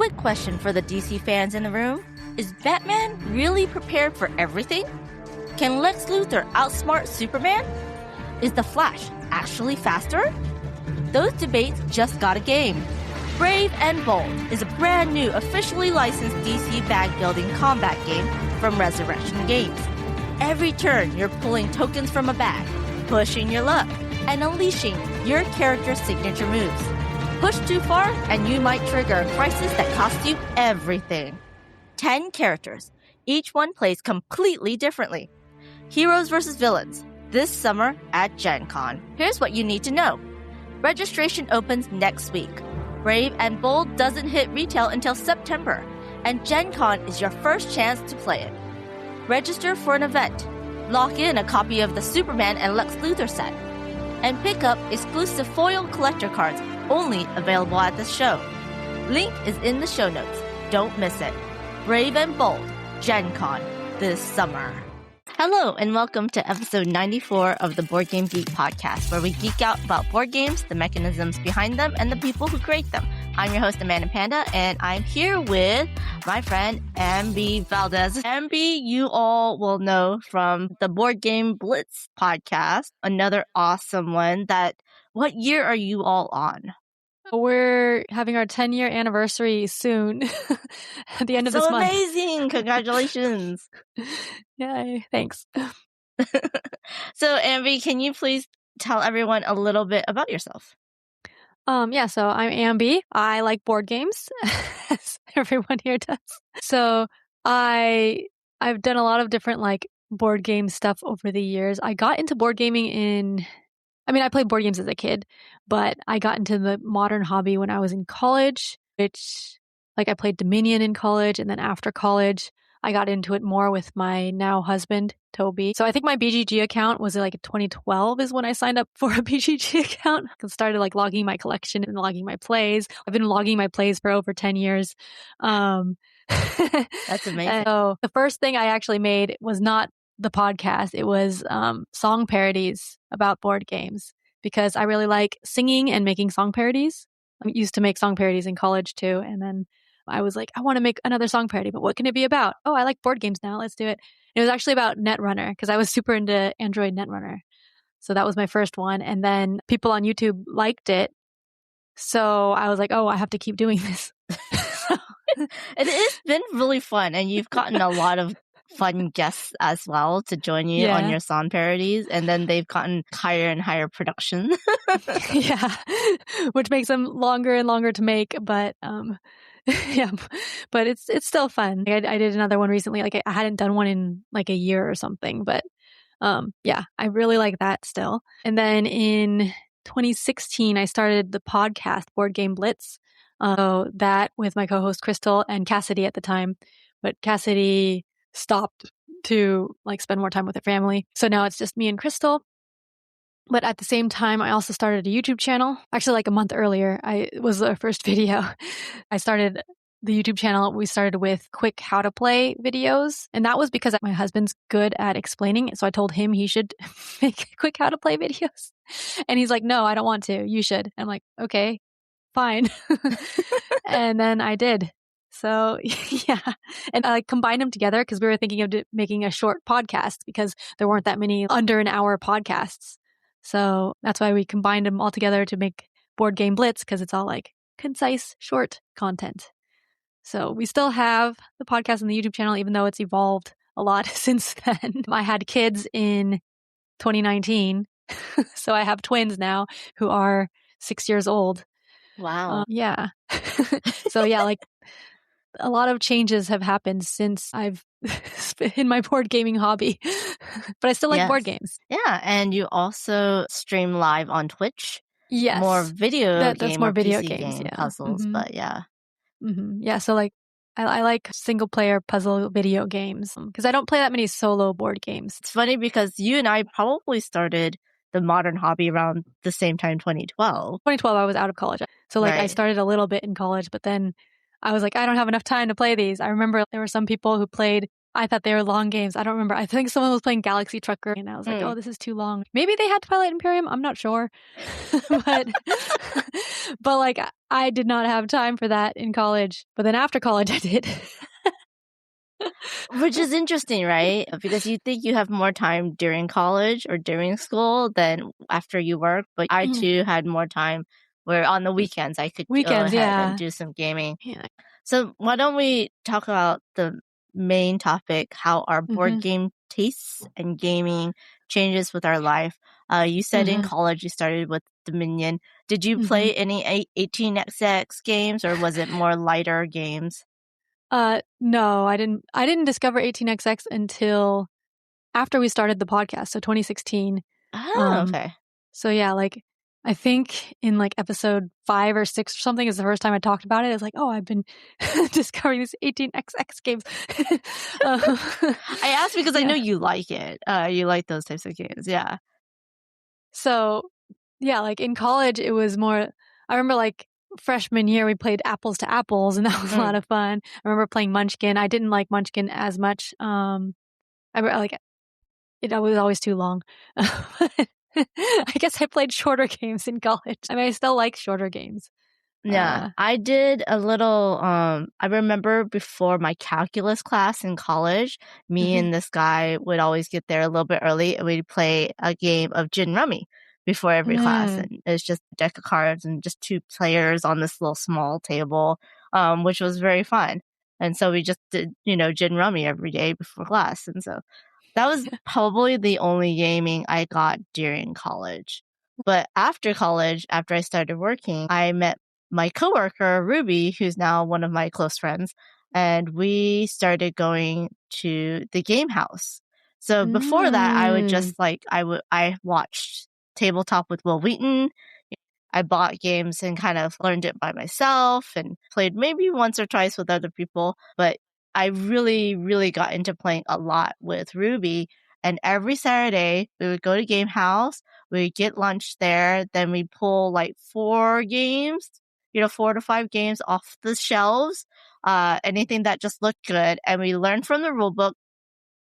quick question for the DC fans in the room. Is Batman really prepared for everything? Can Lex Luthor outsmart Superman? Is the Flash actually faster? Those debates just got a game. Brave and Bold is a brand new, officially licensed DC bag-building combat game from Resurrection Games. Every turn, you're pulling tokens from a bag, pushing your luck, and unleashing your character's signature moves. Push too far, and you might trigger a crisis that costs you everything. 10 characters. Each one plays completely differently. Heroes versus villains. This summer at Gen Con. Here's what you need to know. Registration opens next week. Brave and Bold doesn't hit retail until September, and Gen Con is your first chance to play it. Register for an event, lock in a copy of the Superman and Lex Luthor set, and pick up exclusive foil collector cards only available at the show. Link is in the show notes. Don't miss it. Brave and Bold, Gen Con, this summer. Hello, and welcome to episode 94 of the Board Game Geek Podcast, where we geek out about board games, the mechanisms behind them, and the people who create them. I'm your host, Amanda Panda, and I'm here with my friend, Ambie Valdés. Ambie, you all will know from the Board Game Blitz Podcast, another awesome one. What year are you all on? We're having our 10-year anniversary soon at the end of this month. So amazing! Congratulations! Yay, thanks. So, Ambie, can you please tell everyone a little bit about yourself? So I'm Ambie. I like board games, as everyone here does. So I've done a lot of different board game stuff over the years. I got into board gaming I played board games as a kid, but I got into the modern hobby when I was in college, which I played Dominion in college, and then after college, I got into it more with my now husband, Toby. So I think my BGG account was 2012 is when I signed up for a BGG account and started logging my collection and logging my plays. I've been logging my plays for over 10 years. That's amazing. So the first thing I actually made was not the podcast. It was song parodies about board games because I really like singing and making song parodies. I used to make song parodies in college too. And then I was like, I want to make another song parody, but what can it be about? Oh, I like board games now. Let's do it. It was actually about Netrunner because I was super into Android Netrunner. So that was my first one. And then people on YouTube liked it. So I was like, oh, I have to keep doing this. It's been really fun. And you've gotten a lot of fun guests as well to join you on your song parodies, and then they've gotten higher and higher production. Yeah, which makes them longer and longer to make, but but it's still fun. I did another one recently. I hadn't done one in a year or something, but I really like that still. And then in 2016, I started the podcast Board Game Blitz. That with my co-host Crystal and Cassidy at the time, but Cassidy stopped to spend more time with her family. So now it's just me and Crystal. But at the same time, I also started a YouTube channel. Actually, a month earlier, it was our first video. I started the YouTube channel. We started with quick how to play videos. And that was because my husband's good at explaining it. So I told him he should make quick how to play videos. And he's like, no, I don't want to. You should. I'm like, okay, fine. And then I did. So, yeah. And I combined them together because we were thinking of making a short podcast because there weren't that many under an hour podcasts. So that's why we combined them all together to make Board Game Blitz because it's all concise, short content. So we still have the podcast and the YouTube channel, even though it's evolved a lot since then. I had kids in 2019. So I have twins now who are 6 years old. Wow. Yeah. So yeah, a lot of changes have happened since I've in my board gaming hobby, but I still like board games. Yeah, and you also stream live on Twitch. Yes, more video that's more video games, puzzles, but yeah. Mm-hmm. Yeah, so I like single player puzzle video games because I don't play that many solo board games. It's funny because you and I probably started the modern hobby around the same time, 2012. 2012, I was out of college, so I started a little bit in college, but then I was like, I don't have enough time to play these. I remember there were some people who played I thought they were long games. I don't remember. I think someone was playing Galaxy Trucker and I was like, oh, this is too long. Maybe they had Twilight Imperium. I'm not sure. but like I did not have time for that in college. But then after college, I did. Which is interesting, right? Because you think you have more time during college or during school than after you work. But I too had more time where on the weekends I could go ahead and do some gaming. Yeah. So why don't we talk about the main topic, how our board game tastes and gaming changes with our life. You said in college you started with Dominion. Did you play any 18xx games or was it more lighter games? No, I didn't discover 18xx until after we started the podcast, so 2016. Oh, okay. So yeah, like I think in like episode 5 or 6 or something is the first time I talked about it. It's like, oh, I've been discovering these 18xx games. I asked because I know you like it. You like those types of games, yeah. So yeah, like in college, it was more. I remember like freshman year we played Apples to Apples, and that was a lot of fun. I remember playing Munchkin. I didn't like Munchkin as much. I like it was always too long. I guess I played shorter games in college. I mean, I still like shorter games. Yeah, I did a little, I remember before my calculus class in college, me and this guy would always get there a little bit early and we'd play a game of gin rummy before every class. And it's just a deck of cards and just 2 players on this little small table, which was very fun. And so we just did, gin rummy every day before class. And so that was probably the only gaming I got during college. But after college, after I started working, I met my coworker, Ruby, who's now one of my close friends, and we started going to the game house. So before that, I would just I watched Tabletop with Will Wheaton. I bought games and kind of learned it by myself and played maybe once or twice with other people. But I really, really got into playing a lot with Ruby. And every Saturday, we would go to Game House, we'd get lunch there, then we'd pull like 4 games, 4 to 5 games off the shelves, anything that just looked good. And we learned from the rule book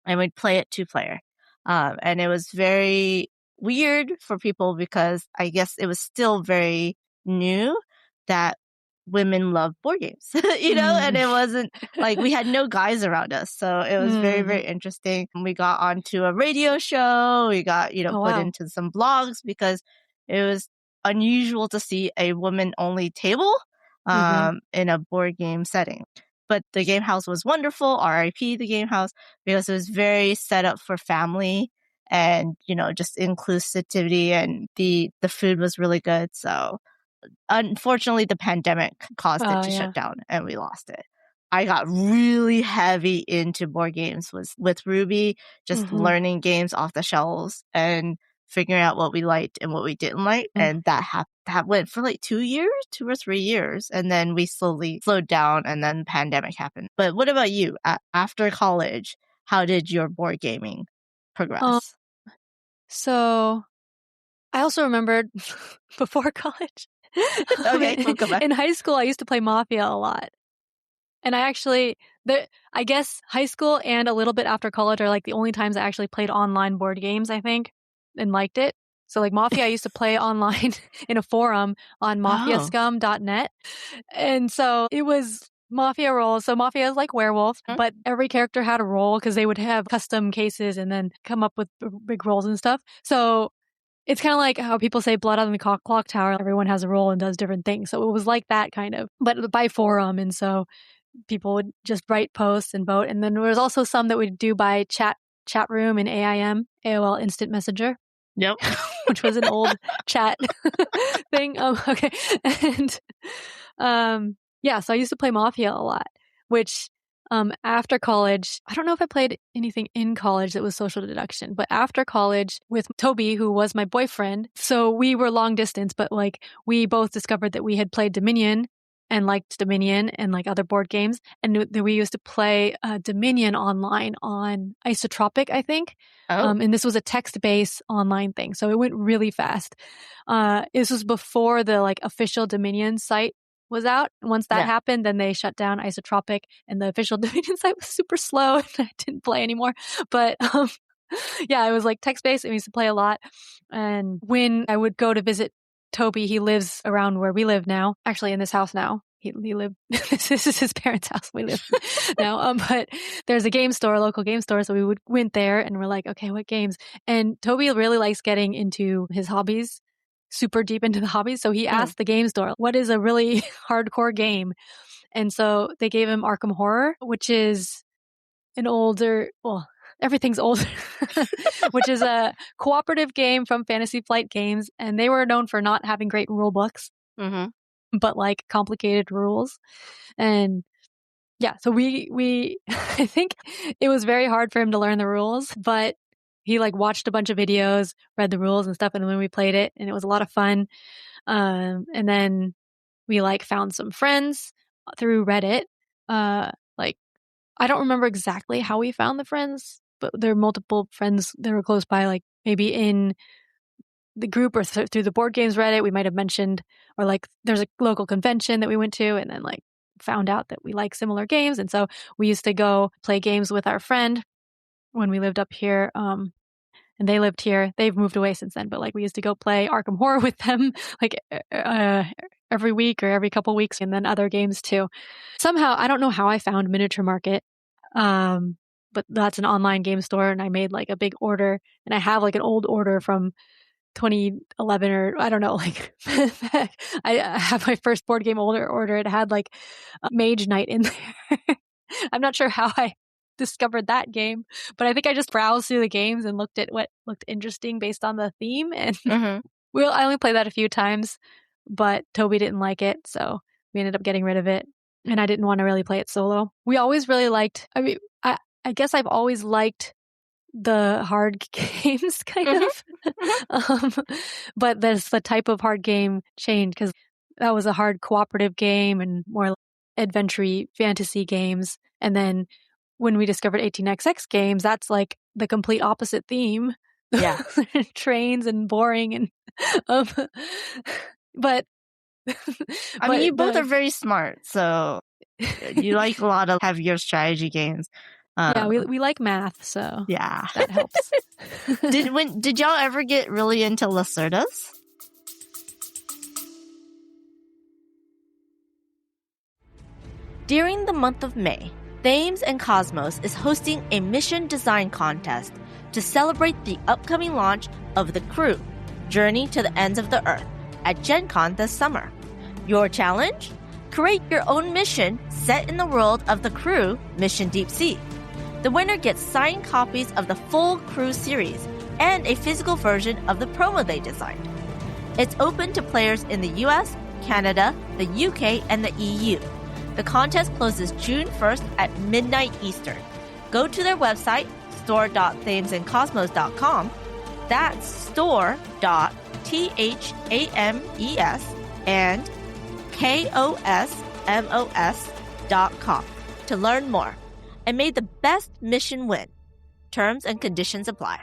and we'd play it 2-player. And it was very weird for people because I guess it was still very new that women love board games, and it wasn't like we had no guys around us. So it was very, very interesting. We got onto a radio show. We got, put into some blogs because it was unusual to see a woman-only table in a board game setting. But the game house was wonderful. RIP the game house, because it was very set up for family and, just inclusivity, and the food was really good. So unfortunately, the pandemic caused it to shut down and we lost it. I got really heavy into board games with Ruby, just learning games off the shelves and figuring out what we liked and what we didn't like. And that went for like 2 or 3 years. And then we slowly slowed down and then the pandemic happened. But what about you? After college, how did your board gaming progress? So I also remembered before college. Okay, we'll go back. In high school, I used to play Mafia a lot. And I guess high school and a little bit after college are like the only times I actually played online board games, I think, and liked it. So like Mafia, I used to play online in a forum on mafiascum.net. And so it was Mafia roles. So Mafia is like Werewolf, but every character had a role because they would have custom cases and then come up with big roles and stuff. So it's kind of like how people say Blood on the Clock Tower. Everyone has a role and does different things. So it was like that kind of, but by forum. And so people would just write posts and vote. And then there was also some that we'd do by chat room in AOL Instant Messenger. Yep. Which was an old chat thing. Okay. And so I used to play Mafia a lot, which after college, I don't know if I played anything in college that was social deduction, but after college with Toby, who was my boyfriend, so we were long distance, but like we both discovered that we had played Dominion and liked Dominion and like other board games. And we used to play Dominion online on Isotropic, I think. And this was a text-based online thing. So it went really fast. This was before the like official Dominion site was out. And once that happened, then they shut down Isotropic and the official Dominion site was super slow and I didn't play anymore. But yeah, it was like text-based and we used to play a lot. And when I would go to visit Toby, he lives around where we live now, actually in this house now. He lived, this is his parents' house. We live now. But there's a game store, a local game store. So we went there and we're like, okay, what games? And Toby really likes getting into his hobbies, super deep into the hobbies. So he asked the game store, what is a really hardcore game? And so they gave him Arkham Horror, which is an older, well, everything's older, which is a cooperative game from Fantasy Flight Games. And they were known for not having great rule books. Mm-hmm. But like complicated rules. And yeah, so we I think it was very hard for him to learn the rules, but he like watched a bunch of videos, read the rules and stuff, and then we played it and it was a lot of fun. And then we like found some friends through Reddit. Like I don't remember exactly how we found the friends, but there are multiple friends that were close by, like maybe in the group or through the Board Games Reddit, we might have mentioned, or like there's a local convention that we went to and then like found out that we like similar games. And so we used to go play games with our friend when we lived up here. And they lived here. They've moved away since then, but like we used to go play Arkham Horror with them like every week or every couple weeks, and then other games too. Somehow, I don't know how I found Miniature Market. But that's an online game store and I made like a big order and I have like an old order from 2011 or I don't know, like I have my first board game order. It had like Mage Knight in there. I'm not sure how I discovered that game, but I think I just browsed through the games and looked at what looked interesting based on the theme. And I only played that a few times, but Toby didn't like it. So we ended up getting rid of it. And I didn't want to really play it solo. We always really liked, I guess I've always liked the hard games kind of. But there's the type of hard game changed because that was a hard cooperative game and more adventure fantasy games. And then when we discovered 18xx games, that's like the complete opposite theme. Yeah. Trains and boring and but I mean, you both are very smart, so you like a lot of heavier strategy games. Yeah, we like math, so yeah, that helps. Did y'all ever get really into Lacerdas? During the month of May, Thames and Cosmos is hosting a mission design contest to celebrate the upcoming launch of The Crew, Journey to the Ends of the Earth, at Gen Con this summer. Your challenge? Create your own mission set in the world of The Crew, Mission Deep Sea. The winner gets signed copies of the full Crew series and a physical version of the promo they designed. It's open to players in the US, Canada, the UK, and the EU. The contest closes June 1st at midnight Eastern. Go to their website, store.thamesandcosmos.com. That's store.thames and KOSMOS.com to learn more. And may the best mission win. Terms and conditions apply.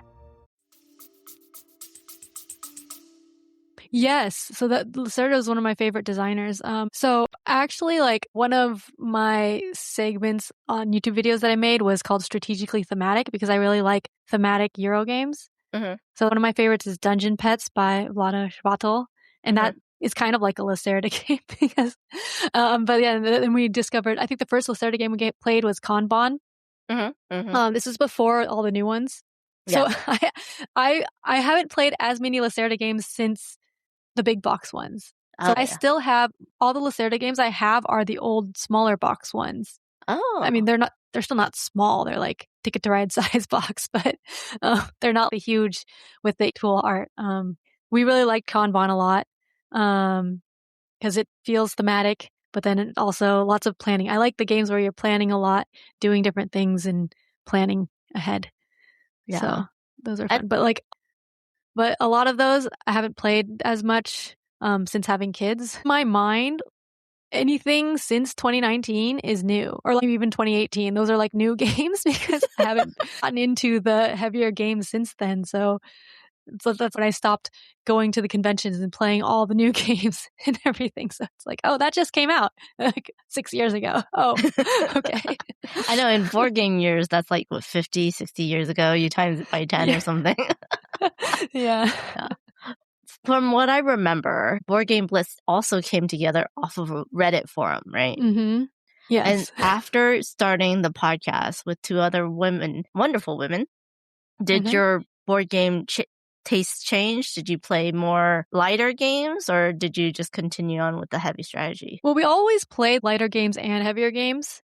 Yes. So that Lacerda is one of my favorite designers. So actually, like one of my segments on YouTube videos that I made was called Strategically Thematic because I really like thematic Euro games. Mm-hmm. So one of my favorites is Dungeon Pets by Vlada Chvátil. And that is kind of like a Lacerda game because, but yeah, then we discovered, I think the first Lacerda game we played was Kanban. This was before all the new ones. Yeah. So I haven't played as many Lacerda games since the big box ones. So I still have all the Lacerda games I have are the old smaller box ones. Oh, I mean, they're still not small. They're like Ticket to Ride size box, but they're not huge with the tool art. We really like Kanban a lot because it feels thematic, but then it also lots of planning. I like the games where you're planning a lot, doing different things and planning ahead. Yeah. So those are fun. But a lot of those I haven't played as much since having kids. In my mind, anything since 2019 is new, or like even 2018. Those are like new games because I haven't gotten into the heavier games since then. So So that's when I stopped going to the conventions and playing all the new games and everything. So it's like, oh, that just came out like 6 years ago. Oh, okay. I know in board game years, that's like, what, 50, 60 years ago? You times it by 10 or something. Yeah. From what I remember, Board Game Blitz also came together off of a Reddit forum, right? Mm-hmm. Yes. And after starting the podcast with two other women, wonderful women, did your board game taste change? Did you play more lighter games, or did you just continue on with the heavy strategy? Well, we always played lighter games and heavier games.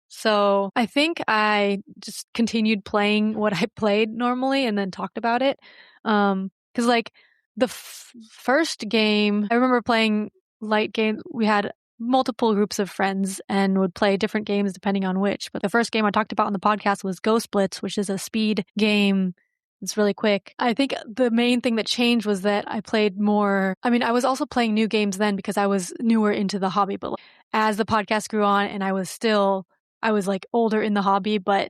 So I think I just continued playing what I played normally and then talked about it. Because like the first game, I remember playing light games. We had multiple groups of friends and would play different games depending on which. But the first game I talked about on the podcast was Ghost Blitz, which is a speed game. It's really quick. I think the main thing that changed was that I played more. I mean, I was also playing new games then because I was newer into the hobby. But as the podcast grew on and I was like older in the hobby, but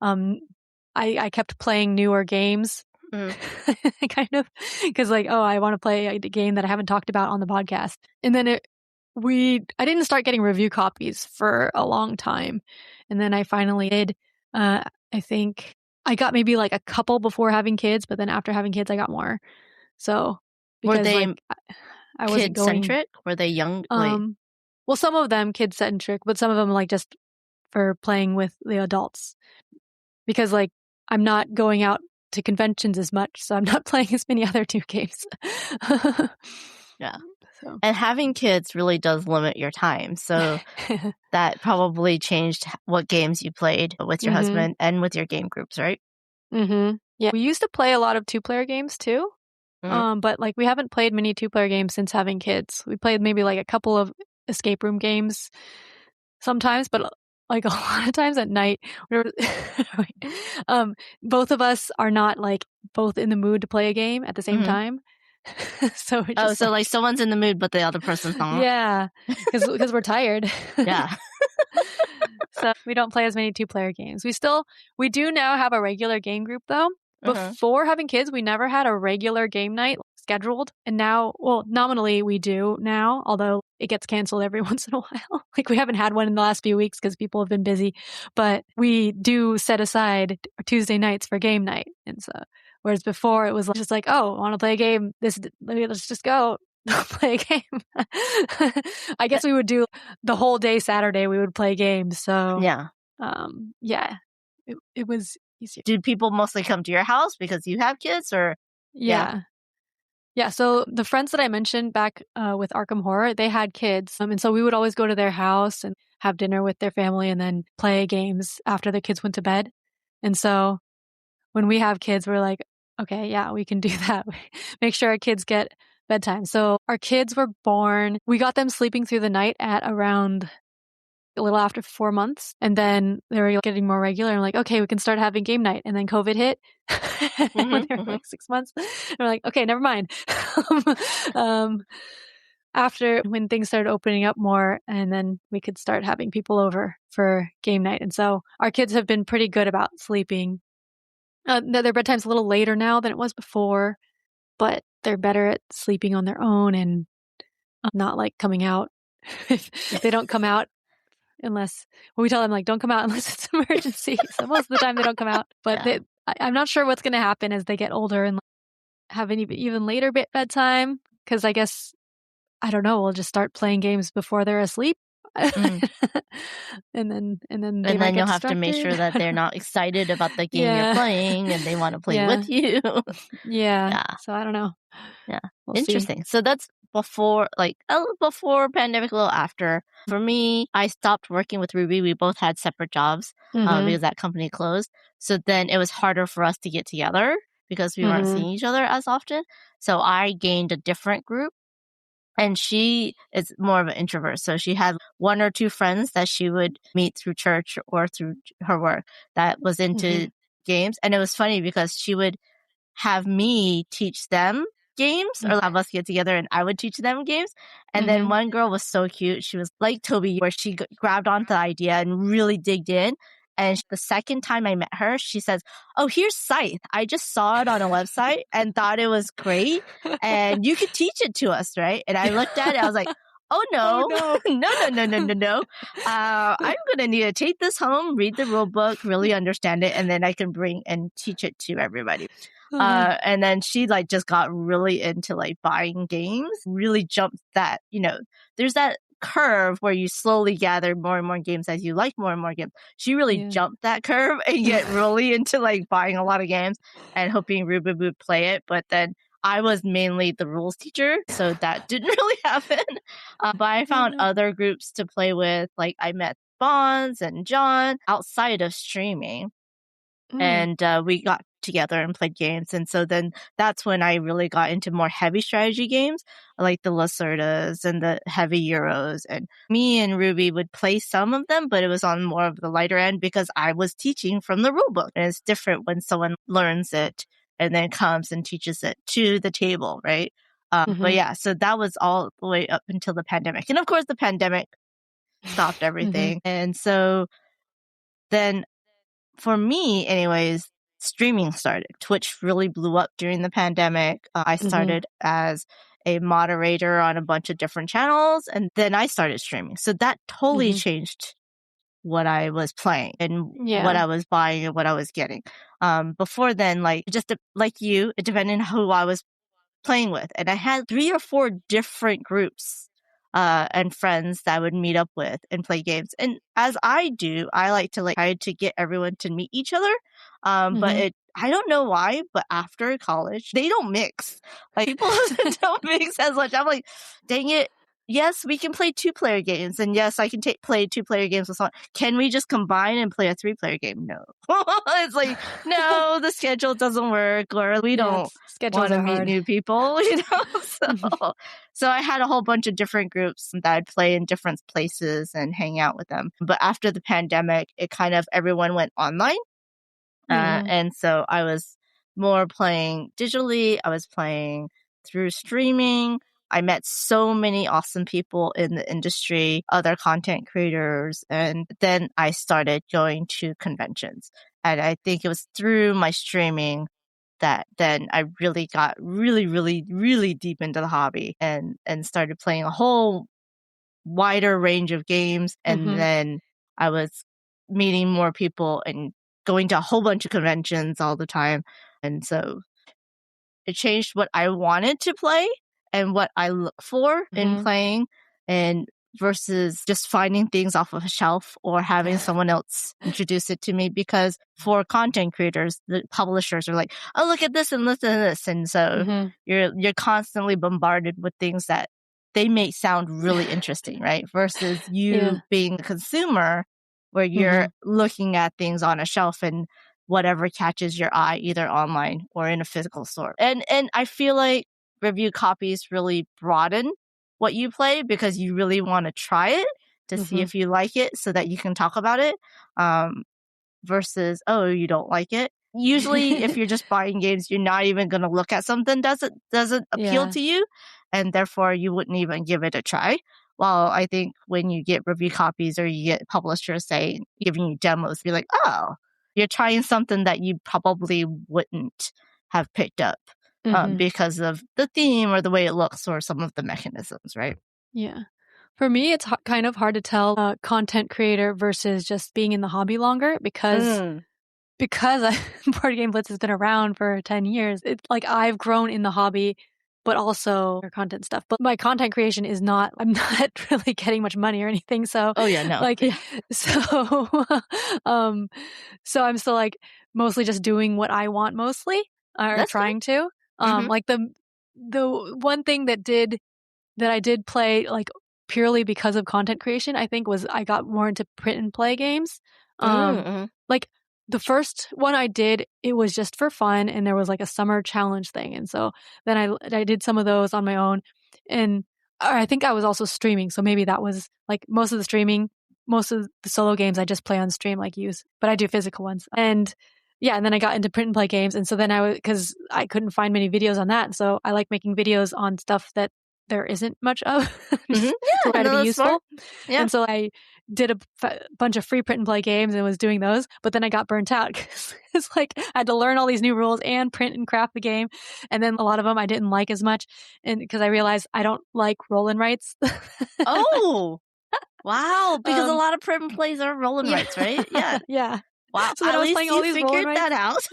I kept playing newer games. Kind of, because like, oh, I want to play a game that I haven't talked about on the podcast. And then I didn't start getting review copies for a long time. And then I finally did. I think I got maybe like a couple before having kids, but then after having kids, I got more. So because, were they like, I wasn't kid-centric? Were they young? Well, some of them kid-centric, but some of them like just for playing with the adults. Because like I'm not going out to conventions as much, so I'm not playing as many other new games. Yeah. So. And having kids really does limit your time. So that probably changed what games you played with your husband and with your game groups, right? Yeah. We used to play a lot of 2-player games too. But like we haven't played many 2-player games since having kids. We played maybe like a couple of escape room games sometimes, but like a lot of times at night, both of us are not like both in the mood to play a game at the same time. So like someone's in the mood, but the other person's not. Yeah, because we're tired. Yeah. So we don't play as many 2-player games. We do now have a regular game group though. Before having kids, we never had a regular game night scheduled. And now, well, nominally we do now, although it gets canceled every once in a while. Like we haven't had one in the last few weeks because people have been busy. But we do set aside Tuesday nights for game night. And so, whereas before it was just like, oh, I want to play a game. Let's just go play a game. I guess we would do the whole day Saturday. We would play games. So yeah, it was easier. Do people mostly come to your house because you have kids, or? Yeah. So the friends that I mentioned back with Arkham Horror, they had kids. And so we would always go to their house and have dinner with their family and then play games after the kids went to bed. And so when we have kids, we're like, okay, yeah, we can do that. Make sure our kids get bedtime. So our kids were born. We got them sleeping through the night at around a little after 4 months. And then they were getting more regular and like, okay, we can start having game night. And then COVID hit when they were like 6 months. And we're like, okay, never mind. After when things started opening up more, and then we could start having people over for game night. And so our kids have been pretty good about sleeping. Their bedtime's a little later now than it was before, but they're better at sleeping on their own and not like coming out. If they don't come out unless, well, we tell them like, don't come out unless it's an emergency. So most of the time they don't come out, but I'm not sure what's going to happen as they get older and have an even later bedtime. Cause I guess, I don't know, we'll just start playing games before they're asleep. and then you'll have to make sure that they're not excited about the game you're playing and they want to play with you. So I don't know. We'll interesting. See. So that's before pandemic, a little after. For me, I stopped working with Ruby. We both had separate jobs because that company closed. So then it was harder for us to get together because we weren't seeing each other as often. So I gained a different group. And she is more of an introvert. So she had 1 or 2 friends that she would meet through church or through her work that was into games. And it was funny because she would have me teach them games or have us get together and I would teach them games. And then one girl was so cute. She was like Toby, where she grabbed onto the idea and really digged in. And the second time I met her, she says, "Oh, here's Scythe. I just saw it on a website and thought it was great. And you could teach it to us, right?" And I looked at it. I was like, "Oh, no, Oh, no. I'm going to need to take this home, read the rule book, really understand it, and then I can bring and teach it to everybody." And then she like just got really into like buying games, really jumped that, there's that curve where you slowly gather more and more games as you like more and more games. She really jumped that curve and get really into like buying a lot of games and hoping Ruby would play it. But then I was mainly the rules teacher, so that didn't really happen. But I found other groups to play with. Like I met Bonds and John outside of streaming. And we got together and played games. And so then that's when I really got into more heavy strategy games, like the Lacerdas and the heavy Euros. And me and Ruby would play some of them, but it was on more of the lighter end because I was teaching from the rule book. And it's different when someone learns it and then comes and teaches it to the table, right? But yeah, so that was all the way up until the pandemic. And of course, the pandemic stopped everything. And so then for me, anyways, streaming started. Twitch really blew up during the pandemic. I started as a moderator on a bunch of different channels, and then I started streaming. So that totally changed what I was playing and what I was buying and what I was getting. Before then, like just like you, it depended on who I was playing with. And I had 3 or 4 different groups and friends that I would meet up with and play games. And as I do, I like to try to get everyone to meet each other. But I don't know why, but after college, they don't mix. Like people don't mix as much. I'm like, dang it. Yes, we can play 2-player games. And yes, I can play 2-player games with someone. Can we just combine and play a 3-player game? No. It's like, no, the schedule doesn't work, or we don't want to meet new people, So I had a whole bunch of different groups that I'd play in different places and hang out with them. But after the pandemic, it kind of, everyone went online. And so I was more playing digitally. I was playing through streaming. I met so many awesome people in the industry, other content creators, and then I started going to conventions. And I think it was through my streaming that then I really got really deep into the hobby and started playing a whole wider range of games. And then I was meeting more people and going to a whole bunch of conventions all the time. And so it changed what I wanted to play and what I look for in playing, and versus just finding things off of a shelf or having someone else introduce it to me. Because for content creators, the publishers are like, "Oh, look at this and this and this," and so you're constantly bombarded with things that they may sound really interesting, right? Versus you being a consumer, where you're looking at things on a shelf and whatever catches your eye, either online or in a physical store. And I feel like review copies really broaden what you play because you really want to try it to see if you like it so that you can talk about it, versus, oh, you don't like it. Usually if you're just buying games, you're not even going to look at something doesn't appeal to you, and therefore you wouldn't even give it a try. Well, I think when you get review copies or you get publishers giving you demos, you're like, oh, you're trying something that you probably wouldn't have picked up because of the theme or the way it looks or some of the mechanisms, right? Yeah. For me, it's kind of hard to tell content creator versus just being in the hobby longer because Board Game Blitz has been around for 10 years. It's like I've grown in the hobby, but also content stuff. But my content creation I'm not really getting much money or anything. So, so I'm still like mostly just doing what I want mostly, or that's trying to. Like the one thing that I did play like purely because of content creation, I think was I got more into print and play games. Like the first one I did, it was just for fun, and there was like a summer challenge thing. And so then I did some of those on my own, and I think I was also streaming. So maybe that was like most of the solo games I just play on stream like use, but I do physical ones. And yeah, and then I got into print and play games. And so then because I couldn't find many videos on that. So I like making videos on stuff that there isn't much of to try to be useful. Yeah. And so I did a bunch of free print and play games and was doing those, but then I got burnt out because it's like I had to learn all these new rules and print and craft the game. And then a lot of them I didn't like as much, and because I realized I don't like roll and writes. Oh, wow. Because a lot of print and plays are roll and writes, right? Yeah. Yeah. Wow. So then At I was least playing you all these figured that out.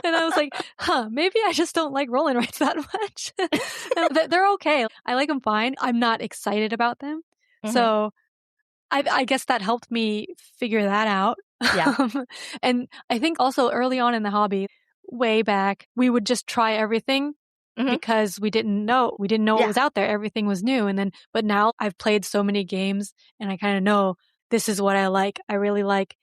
And I was like, maybe I just don't like roll and writes that much. They're okay. I like them fine. I'm not excited about them. Mm-hmm. So I guess that helped me figure that out. Yeah. And I think also early on in the hobby, way back, we would just try everything because we didn't know what was out there. Everything was new. But now I've played so many games and I kind of know this is what I like. I really like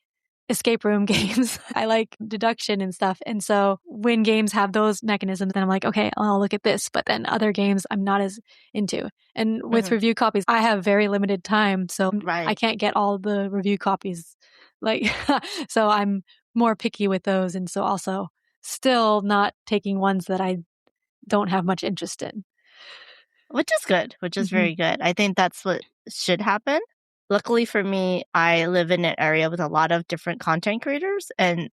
escape room games. I like deduction and stuff. And so when games have those mechanisms, then I'm like, okay, I'll look at this. But then other games I'm not as into. And with review copies, I have very limited time. So I can't get all the review copies. So I'm more picky with those. And so also still not taking ones that I don't have much interest in. Which is good, which is very good. I think that's what should happen. Luckily for me, I live in an area with a lot of different content creators. And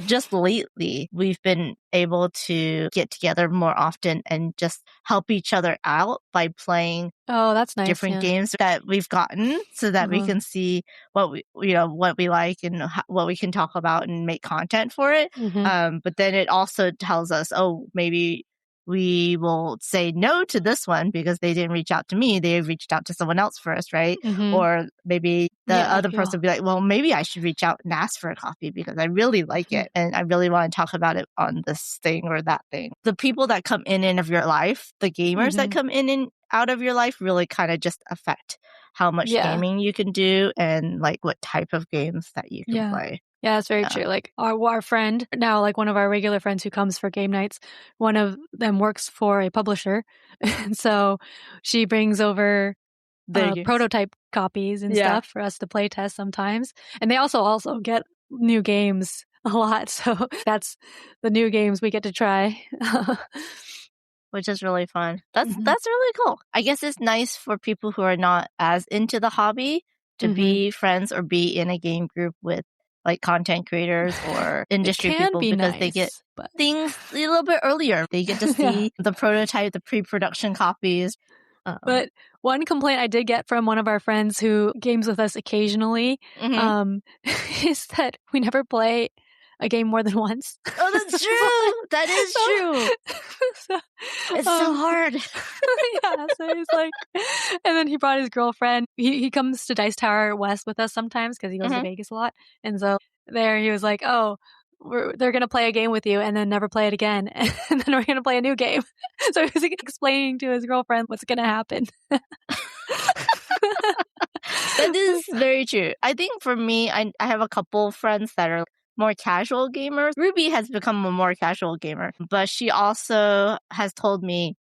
just lately, we've been able to get together more often and just help each other out by playing that's nice, different games that we've gotten so that we can see what we like and what we can talk about and make content for it. But then it also tells us, maybe we will say no to this one because they didn't reach out to me. They reached out to someone else first, right? Or maybe the other person will be like, well, maybe I should reach out and ask for a copy because I really like it and I really want to talk about it on this thing or that thing. The people that come in and of your life, the gamers that come in and out of your life really kind of just affect how much gaming you can do and like what type of games that you can play. Yeah, that's very true. Like our friend now, like one of our regular friends who comes for game nights, one of them works for a publisher. And so she brings over the prototype copies and stuff for us to play test sometimes. And they also get new games a lot. So that's the new games we get to try. Which is really fun. That's really cool. I guess it's nice for people who are not as into the hobby to be friends or be in a game group with like content creators or industry people because they get things a little bit earlier. They get to see the prototype, the pre-production copies. But one complaint I did get from one of our friends who games with us occasionally is that we never play a game more than once. Oh, that's true. That is true. It's so hard. So he's like, and then he brought his girlfriend. He comes to Dice Tower West with us sometimes because he goes to Vegas a lot. And so there he was like, they're going to play a game with you and then never play it again. And then we're going to play a new game. So he was explaining to his girlfriend what's going to happen. That is very true. I think for me, I have a couple friends that are more casual gamers. Ruby has become a more casual gamer, but she also has told me,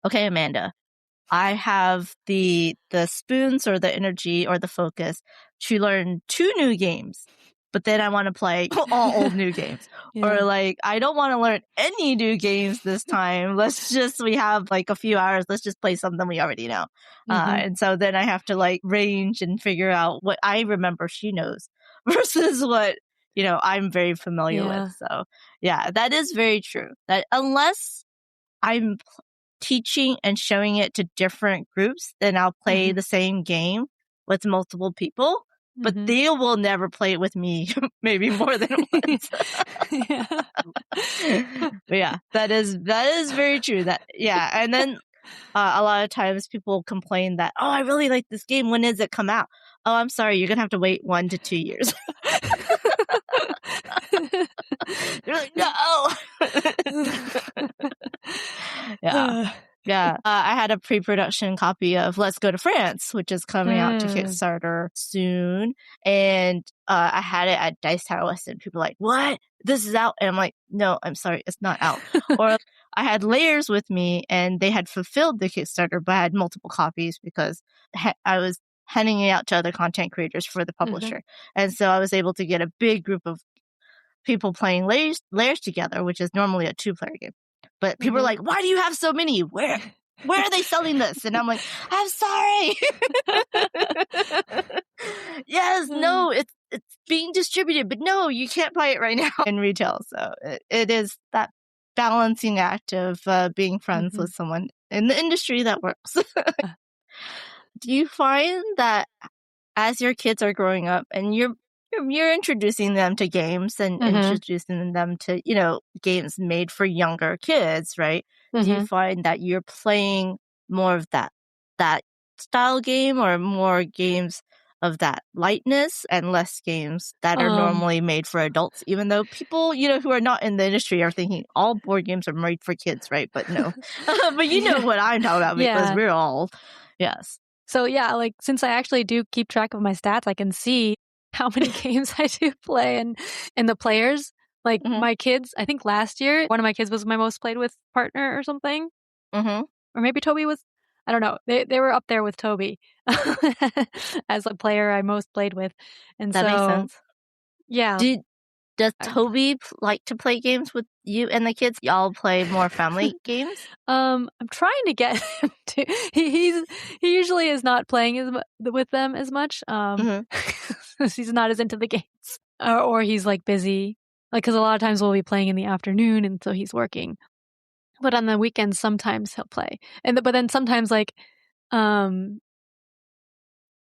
okay, Amanda, I have the spoons or the energy or the focus to learn 2 new games, but then I want to play all old new games. Or like, I don't want to learn any new games this time. We have like a few hours. Let's just play something we already know. And so then I have to like range and figure out what I remember she knows versus what I'm very familiar with. So that is very true. That unless I'm teaching and showing it to different groups, then I'll play the same game with multiple people, but they will never play it with me maybe more than once. But that is very true. And then a lot of times people complain that, I really like this game. When does it come out? Oh, I'm sorry. You're going to have to wait 1 to 2 years. You're like, no. I had a pre-production copy of Let's Go to France, which is coming out to Kickstarter soon. And I had it at Dice Tower West, and people were like, what? This is out? And I'm like, no, I'm sorry, it's not out. Or I had Layers with me, and they had fulfilled the Kickstarter, but I had multiple copies because I was handing it out to other content creators for the publisher. And so I was able to get a big group of people playing Layers together, which is normally a 2-player game. But people are like, why do you have so many? Where where are they selling this? And I'm like, I'm sorry. Yes, no, it's being distributed, but no, you can't buy it right now in retail. So it is that balancing act of being friends with someone in the industry that works. Do you find that as your kids are growing up and you're introducing them to games and introducing them to, games made for younger kids, right? Do you find that you're playing more of that style game or more games of that lightness and less games that are normally made for adults, even though people, who are not in the industry are thinking all board games are made for kids, right? But no. But you know what I'm talking about because we're all, yes. So yeah, like since I actually do keep track of my stats, I can see how many games I do play and the players. Like my kids, I think last year, one of my kids was my most played with partner or something. Or maybe Toby was, I don't know. They were up there with Toby as a player I most played with. And that makes sense. Yeah. Does Toby like to play games with you and the kids? Y'all play more family games? I'm trying to get him to. He usually is not playing with them as much. He's not as into the games, or he's like busy. Like because a lot of times we'll be playing in the afternoon, and so he's working. But on the weekends, sometimes he'll play, but then sometimes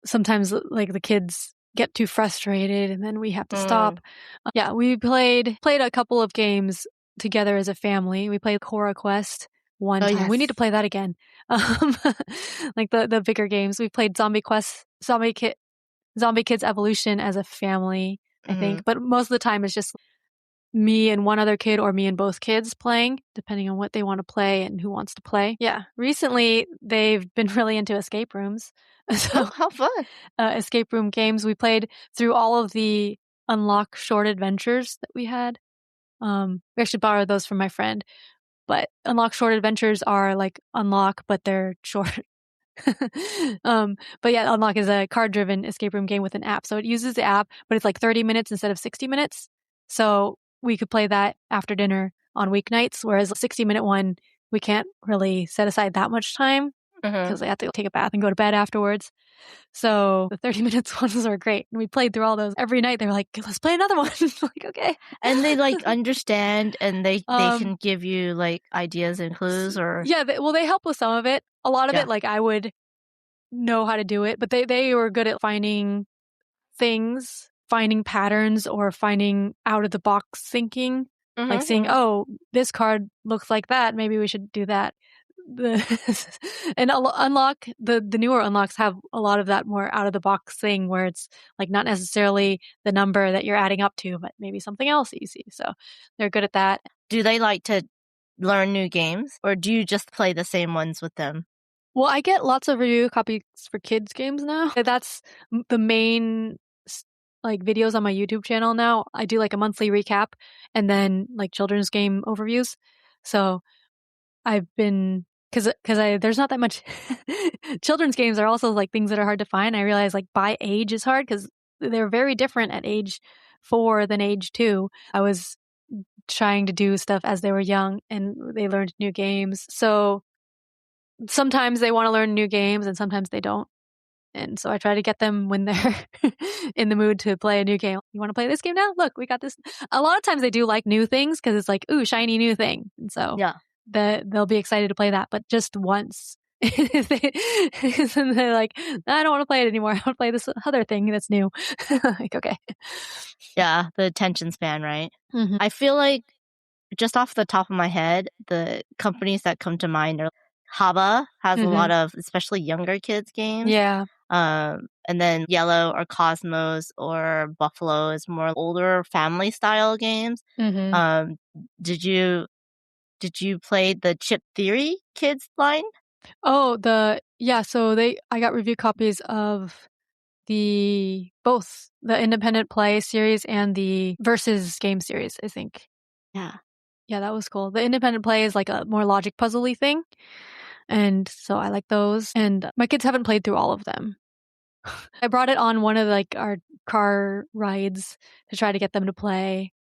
sometimes the kids get too frustrated and then we have to stop. We played a couple of games together as a family. We played Cora Quest one time. Yes. We need to play that again. Like the bigger games. We played Zombie Kids Evolution as a family, I think. But most of the time it's just me and one other kid or me and both kids playing, depending on what they want to play and who wants to play. Yeah. Recently, they've been really into escape rooms. So, how fun. Escape room games. We played through all of the Unlock short adventures that we had. We actually borrowed those from my friend. But Unlock short adventures are like Unlock, but they're short. But yeah, Unlock is a card-driven escape room game with an app. So it uses the app, but it's like 30 minutes instead of 60 minutes. So we could play that after dinner on weeknights, whereas a 60-minute one, we can't really set aside that much time because I have to take a bath and go to bed afterwards. So the 30 minutes ones are great. And we played through all those every night. They were like, let's play another one. Like, okay. And they like understand and they can give you like ideas and clues or. Yeah. They help with some of it. A lot of it, like I would know how to do it, but they were good at finding things, finding patterns or finding out of the box thinking, like seeing, oh, this card looks like that. Maybe we should do that. And Unlock, the newer Unlocks have a lot of that more out of the box thing where it's like not necessarily the number that you're adding up to, but maybe something else that you see. So they're good at that. Do they like to learn new games or do you just play the same ones with them? Well, I get lots of review copies for kids games now. That's the main like videos on my YouTube channel now. I do like a monthly recap and then like children's game overviews. So I've been because there's not that much children's games are also like things that are hard to find. I realize like by age is hard because they're very different at age 4 than age 2. I was trying to do stuff as they were young and they learned new games. So sometimes they want to learn new games and sometimes they don't. And so I try to get them when they're in the mood to play a new game. You want to play this game now? Look, we got this. A lot of times they do like new things because it's like, ooh, shiny new thing. And so they'll be excited to play that, but just once. And they're like, I don't want to play it anymore. I want to play this other thing that's new. Like, okay. Yeah, the attention span, right? I feel like just off the top of my head, the companies that come to mind are Haba has a lot of, especially younger kids games. Yeah. And then Yellow or Cosmos or Buffalo is more older family style games. Did you play the Chip Theory Kids line? Oh, so I got review copies of both the independent play series and the versus game series, I think. Yeah. Yeah, that was cool. The independent play is like a more logic puzzly thing. And so I like those. And my kids haven't played through all of them. I brought it on one of like our car rides to try to get them to play,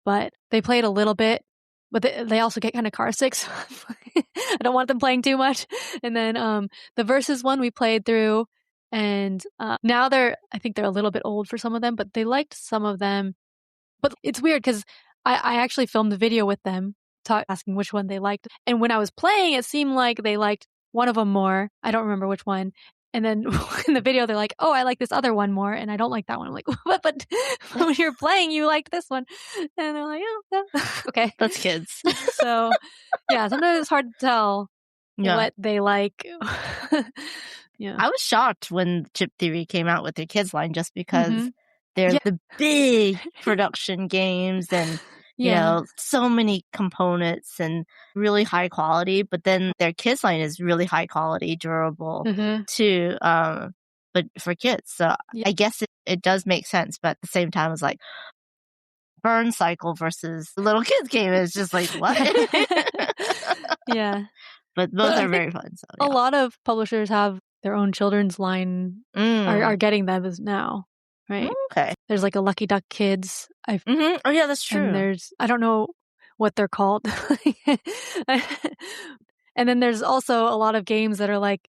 but they played a little bit, but they also get kind of car sick. So I don't want them playing too much. And then the Versus one we played through, and now I think they're a little bit old for some of them, but they liked some of them. But it's weird because I actually filmed the video with them, asking which one they liked. And when I was playing, it seemed like they liked one of them more. I don't remember which one. And then in the video, they're like, oh, I like this other one more, and I don't like that one. I'm like, what? But when you're playing, you liked this one. And they're like, oh, okay. That's kids. So, yeah, sometimes it's hard to tell what they like. Yeah. I was shocked when Chip Theory came out with their kids line just because they're the big production games and you know, so many components and really high quality, but then their kids line is really high quality, durable too, but for kids. So I guess it does make sense, but at the same time, it's like burn cycle versus the little kids game is just like, what? Yeah. But both are very fun. So, a lot of publishers have their own children's line, are getting them now. Right. Okay. There's like a Lucky Duck Kids. Oh yeah, that's true. And I don't know what they're called. And then there's also a lot of games that are like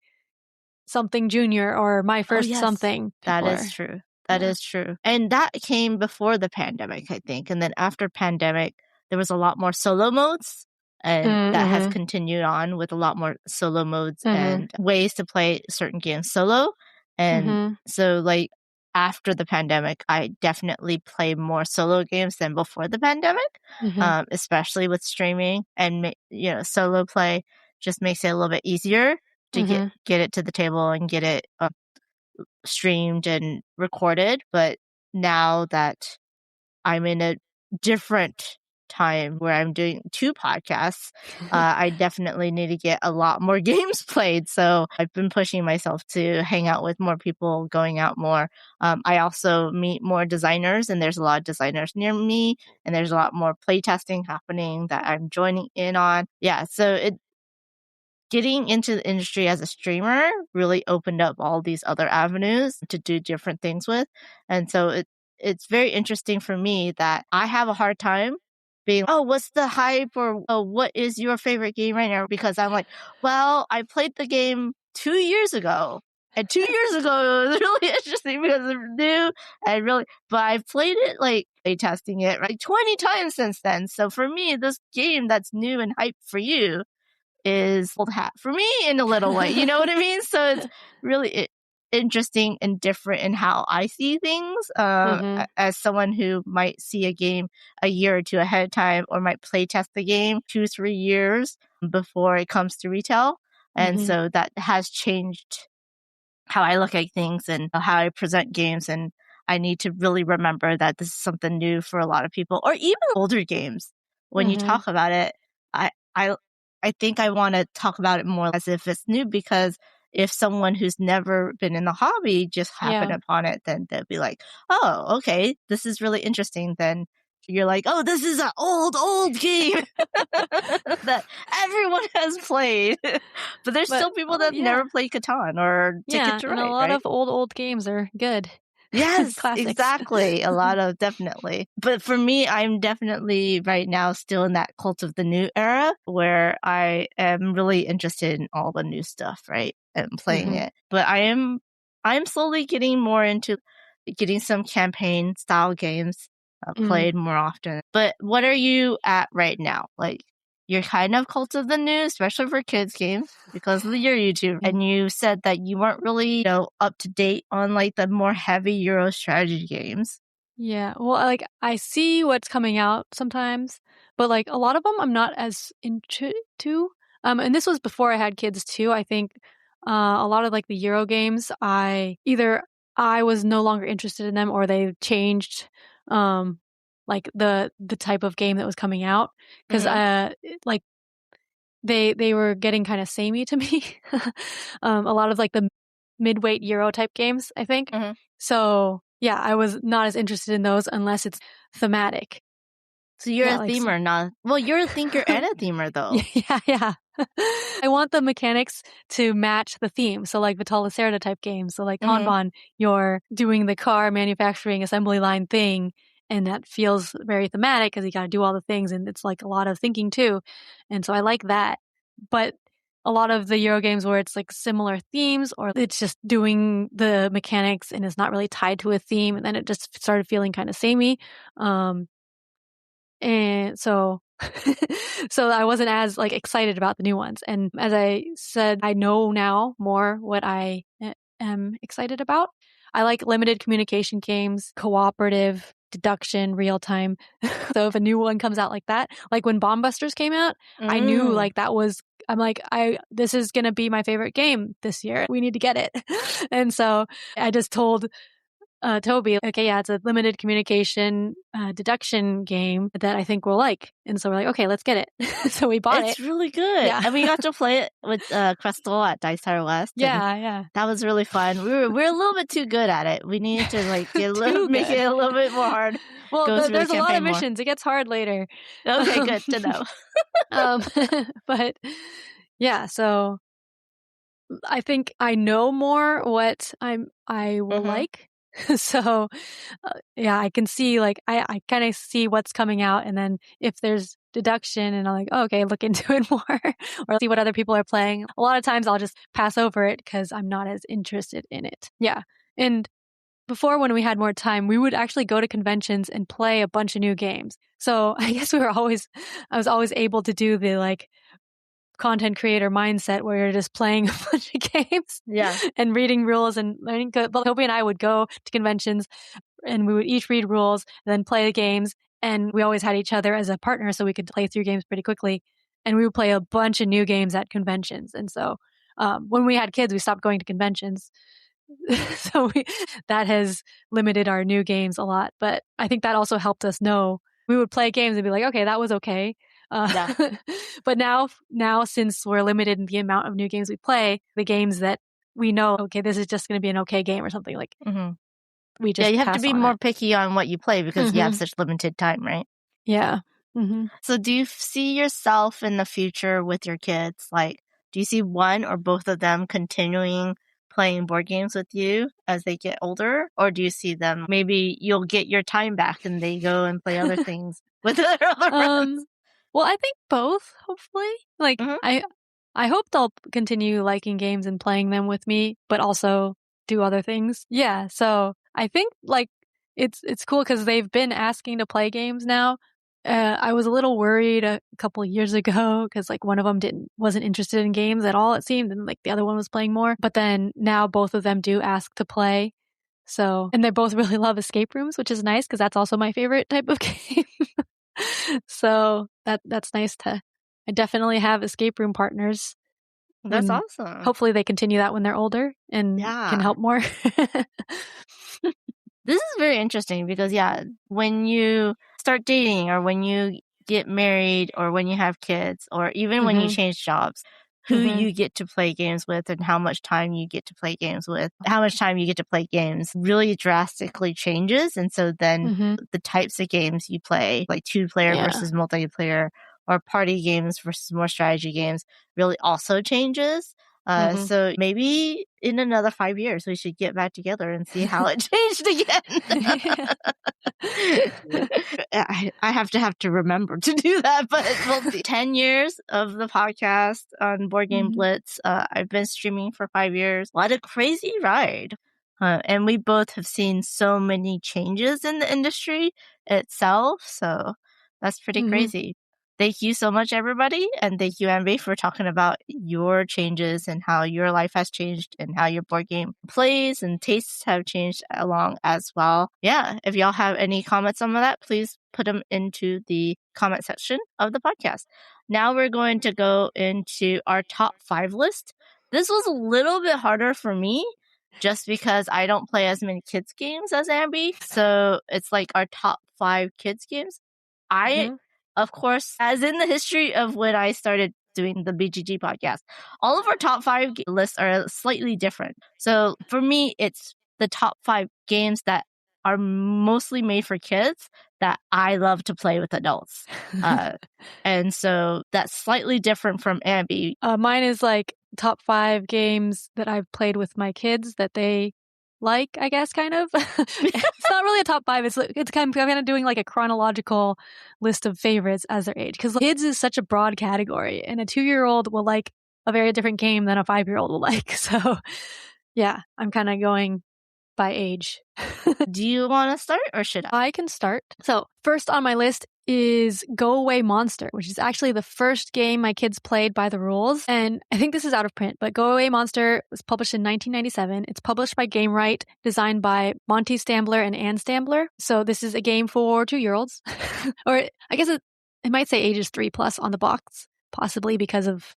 something junior or my first something. That is true. That is true. And that came before the pandemic, I think. And then after pandemic, there was a lot more solo modes. And that has continued on with a lot more solo modes and ways to play certain games solo. And so like, after the pandemic, I definitely play more solo games than before the pandemic, especially with streaming and, you know, solo play just makes it a little bit easier to get it to the table and get it streamed and recorded. But now that I'm in a different time where I'm doing 2 podcasts, I definitely need to get a lot more games played. So I've been pushing myself to hang out with more people, going out more. I also meet more designers, and there's a lot of designers near me, and there's a lot more playtesting happening that I'm joining in on. Yeah, so getting into the industry as a streamer really opened up all these other avenues to do different things with. And so it's very interesting for me that I have a hard time being, oh, what's the hype, or oh, what is your favorite game right now? Because I'm like, well, I played the game 2 years ago. And 2 years ago, it was really interesting because it's new and really, but I've played it, like, testing it, right, 20 times since then. So for me, this game that's new and hype for you is old hat for me in a little way. You know what I mean? So it's really interesting and different in how I see things as someone who might see a game a year or two ahead of time, or might play test the game 2-3 years before it comes to retail. And so that has changed how I look at things and how I present games. And I need to really remember that this is something new for a lot of people, or even older games. When you talk about it, I think I want to talk about it more as if it's new, because if someone who's never been in the hobby just happened upon it, then they'll be like, oh, okay, this is really interesting. Then you're like, oh, this is an old game that everyone has played. But there's still people that never played Catan or Ticket to Ride. And a lot of old games are good. Yes, exactly. A lot of, definitely. But for me, I'm definitely right now still in that cult of the new era where I am really interested in all the new stuff, right? And playing it. But I'm slowly getting more into getting some campaign style games played more often. But what are you at right now? Like, you're kind of cult of the new, especially for kids games, because of your YouTube. And you said that you weren't really, up to date on like the more heavy Euro strategy games. Yeah. Well, like, I see what's coming out sometimes, but like a lot of them I'm not as into. And this was before I had kids too. I think a lot of like the Euro games, I was no longer interested in them, or they changed like the type of game that was coming out, because like they were getting kind of samey to me. A lot of like the mid-weight Euro type games, I think. So yeah, I was not as interested in those unless it's thematic. So you're a themer, not... Well, you're a thinker and a themer, though. Yeah. I want the mechanics to match the theme. So like Vital Lacerda type games. So like Kanban, you're doing the car manufacturing assembly line thing, And that feels very thematic because you got to do all the things, and it's like a lot of thinking too. And so I like that. But a lot of the Euro games where it's like similar themes, or it's just doing the mechanics and it's not really tied to a theme, and then it just started feeling kind of samey. And so so I wasn't as like excited about the new ones. And as I said, I know now more what I am excited about. I like limited communication games, cooperative, deduction, real time. So if a new one comes out like that, like when Bomb Busters came out, I knew like that was, I'm like, this is going to be my favorite game this year. We need to get it. And so I just told Toby, okay, yeah, it's a limited communication deduction game that I think we'll like. And so we're like, okay, let's get it. So we bought it. It's really good. Yeah. And we got to play it with Crystal at Dice Tower West. Yeah. That was really fun. We're a little bit too good at it. We need to like make it a little bit more hard. Well, there's a lot of missions. It gets hard later. Okay, good to know. But yeah, so I think I know more what I will like. So yeah, I can see like I kind of see what's coming out, and then if there's deduction and I'm like, oh, okay, look into it more or see what other people are playing. A lot of times I'll just pass over it because I'm not as interested in it. Yeah. And before, when we had more time, we would actually go to conventions and play a bunch of new games. So I guess I was always able to do the like content creator mindset where you're just playing a bunch of games and reading rules and learning. But Toby and I would go to conventions and we would each read rules and then play the games. And we always had each other as a partner so we could play through games pretty quickly. And we would play a bunch of new games at conventions. And so when we had kids, we stopped going to conventions. So that has limited our new games a lot. But I think that also helped us know. We would play games and be like, okay, that was okay. But now since we're limited in the amount of new games we play, the games that we know, okay, this is just going to be an okay game or something, like we just you have to be more picky on what you play because you have such limited time, right? Yeah. So do you see yourself in the future with your kids? Like, do you see one or both of them continuing playing board games with you as they get older? Or do you see them, maybe you'll get your time back and they go and play other things with their other friends? Well, I think both, hopefully. Like, I hope they'll continue liking games and playing them with me, but also do other things. Yeah, so I think, like, it's cool because they've been asking to play games now. I was a little worried a couple of years ago because, like, one of them wasn't interested in games at all, it seemed, and, like, the other one was playing more. But then now both of them do ask to play. So, and they both really love escape rooms, which is nice because that's also my favorite type of game. So that's nice I definitely have escape room partners. That's awesome. Hopefully they continue that when they're older and can help more. This is very interesting because when you start dating or when you get married or when you have kids or even when you change jobs, who you get to play games with and how much time you get to play games with, how much time you get to play games really drastically changes. And so then the types of games you play, like 2-player versus multiplayer or party games versus more strategy games, really also changes. So maybe in another 5 years, we should get back together and see how it changed again. I have to remember to do that, but we'll see. 10 years of the podcast on Board Game Blitz. I've been streaming for 5 years. What a crazy ride. And we both have seen so many changes in the industry itself. So that's pretty crazy. Thank you so much, everybody. And thank you, Ambie, for talking about your changes and how your life has changed and how your board game plays and tastes have changed along as well. Yeah, if y'all have any comments on that, please put them into the comment section of the podcast. Now we're going to go into our top 5 list. This was a little bit harder for me just because I don't play as many kids games as Ambie. So it's like our top 5 kids games. Of course, as in the history of when I started doing the BGG podcast, all of our top 5 lists are slightly different. So for me, it's the top 5 games that are mostly made for kids that I love to play with adults. And so that's slightly different from Ambie. Mine is like top 5 games that I've played with my kids that they like, I guess, kind of. It's not really a top 5. It's kind of doing like a chronological list of favorites as their age. Because Kidz is such a broad category, and a 2-year-old will like a very different game than a 5-year-old will like. So yeah, I'm kind of going by age. Do you want to start or should I? I can start. So first on my list is Go Away Monster, which is actually the first game my kids played by the rules. And I think this is out of print, but Go Away Monster was published in 1997. It's published by Gamewright, designed by Monty Stambler and Ann Stambler. So this is a game for 2-year-olds. Or I guess it might say ages 3+ on the box, possibly because of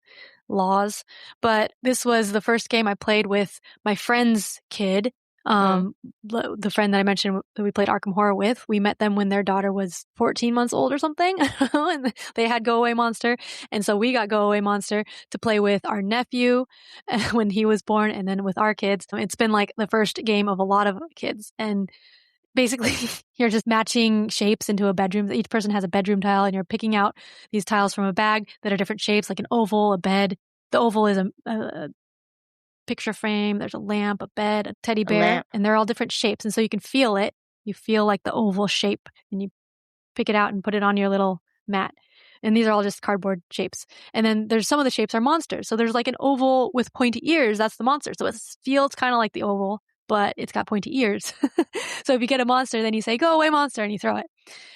laws. But this was the first game I played with my friend's kid. The friend that I mentioned that we played Arkham Horror with, we met them when their daughter was 14 months old or something, and they had Go Away Monster, and so we got Go Away Monster to play with our nephew when he was born, and then with our kids. It's been like the first game of a lot of kids, and basically you're just matching shapes into a bedroom. Each person has a bedroom tile, and you're picking out these tiles from a bag that are different shapes, like an oval, a bed. The oval is a picture frame, there's a lamp, a bed, a teddy bear, and they're all different shapes. And so you can feel it. You feel like the oval shape, and you pick it out and put it on your little mat. And these are all just cardboard shapes. And then there's some of the shapes are monsters. So there's like an oval with pointy ears. That's the monster. So it feels kind of like the oval, but it's got pointy ears. So if you get a monster, then you say, "Go away, monster," and you throw it.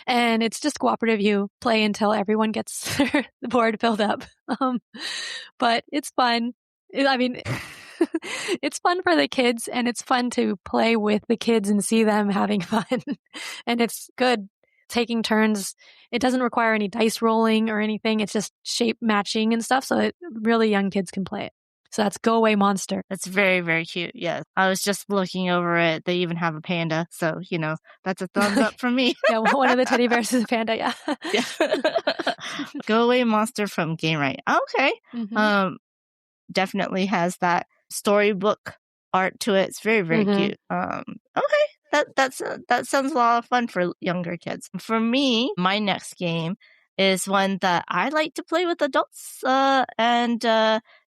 And it's just cooperative. You play until everyone gets the board filled up. But it's fun. It's fun for the kids, and it's fun to play with the kids and see them having fun. And it's good taking turns. It doesn't require any dice rolling or anything. It's just shape matching and stuff, so really young kids can play it. So that's Go Away Monster. That's very, very cute. Yes. I was just looking over it. They even have a panda. So, that's a thumbs up from me. Yeah, one of the teddy bears is a panda. Yeah. Go Away Monster from Gamewright. Okay. Mm-hmm. Definitely has that storybook art to it. It's very, very cute. Okay. That sounds a lot of fun for younger kids. For me, my next game is one that I like to play with adults, and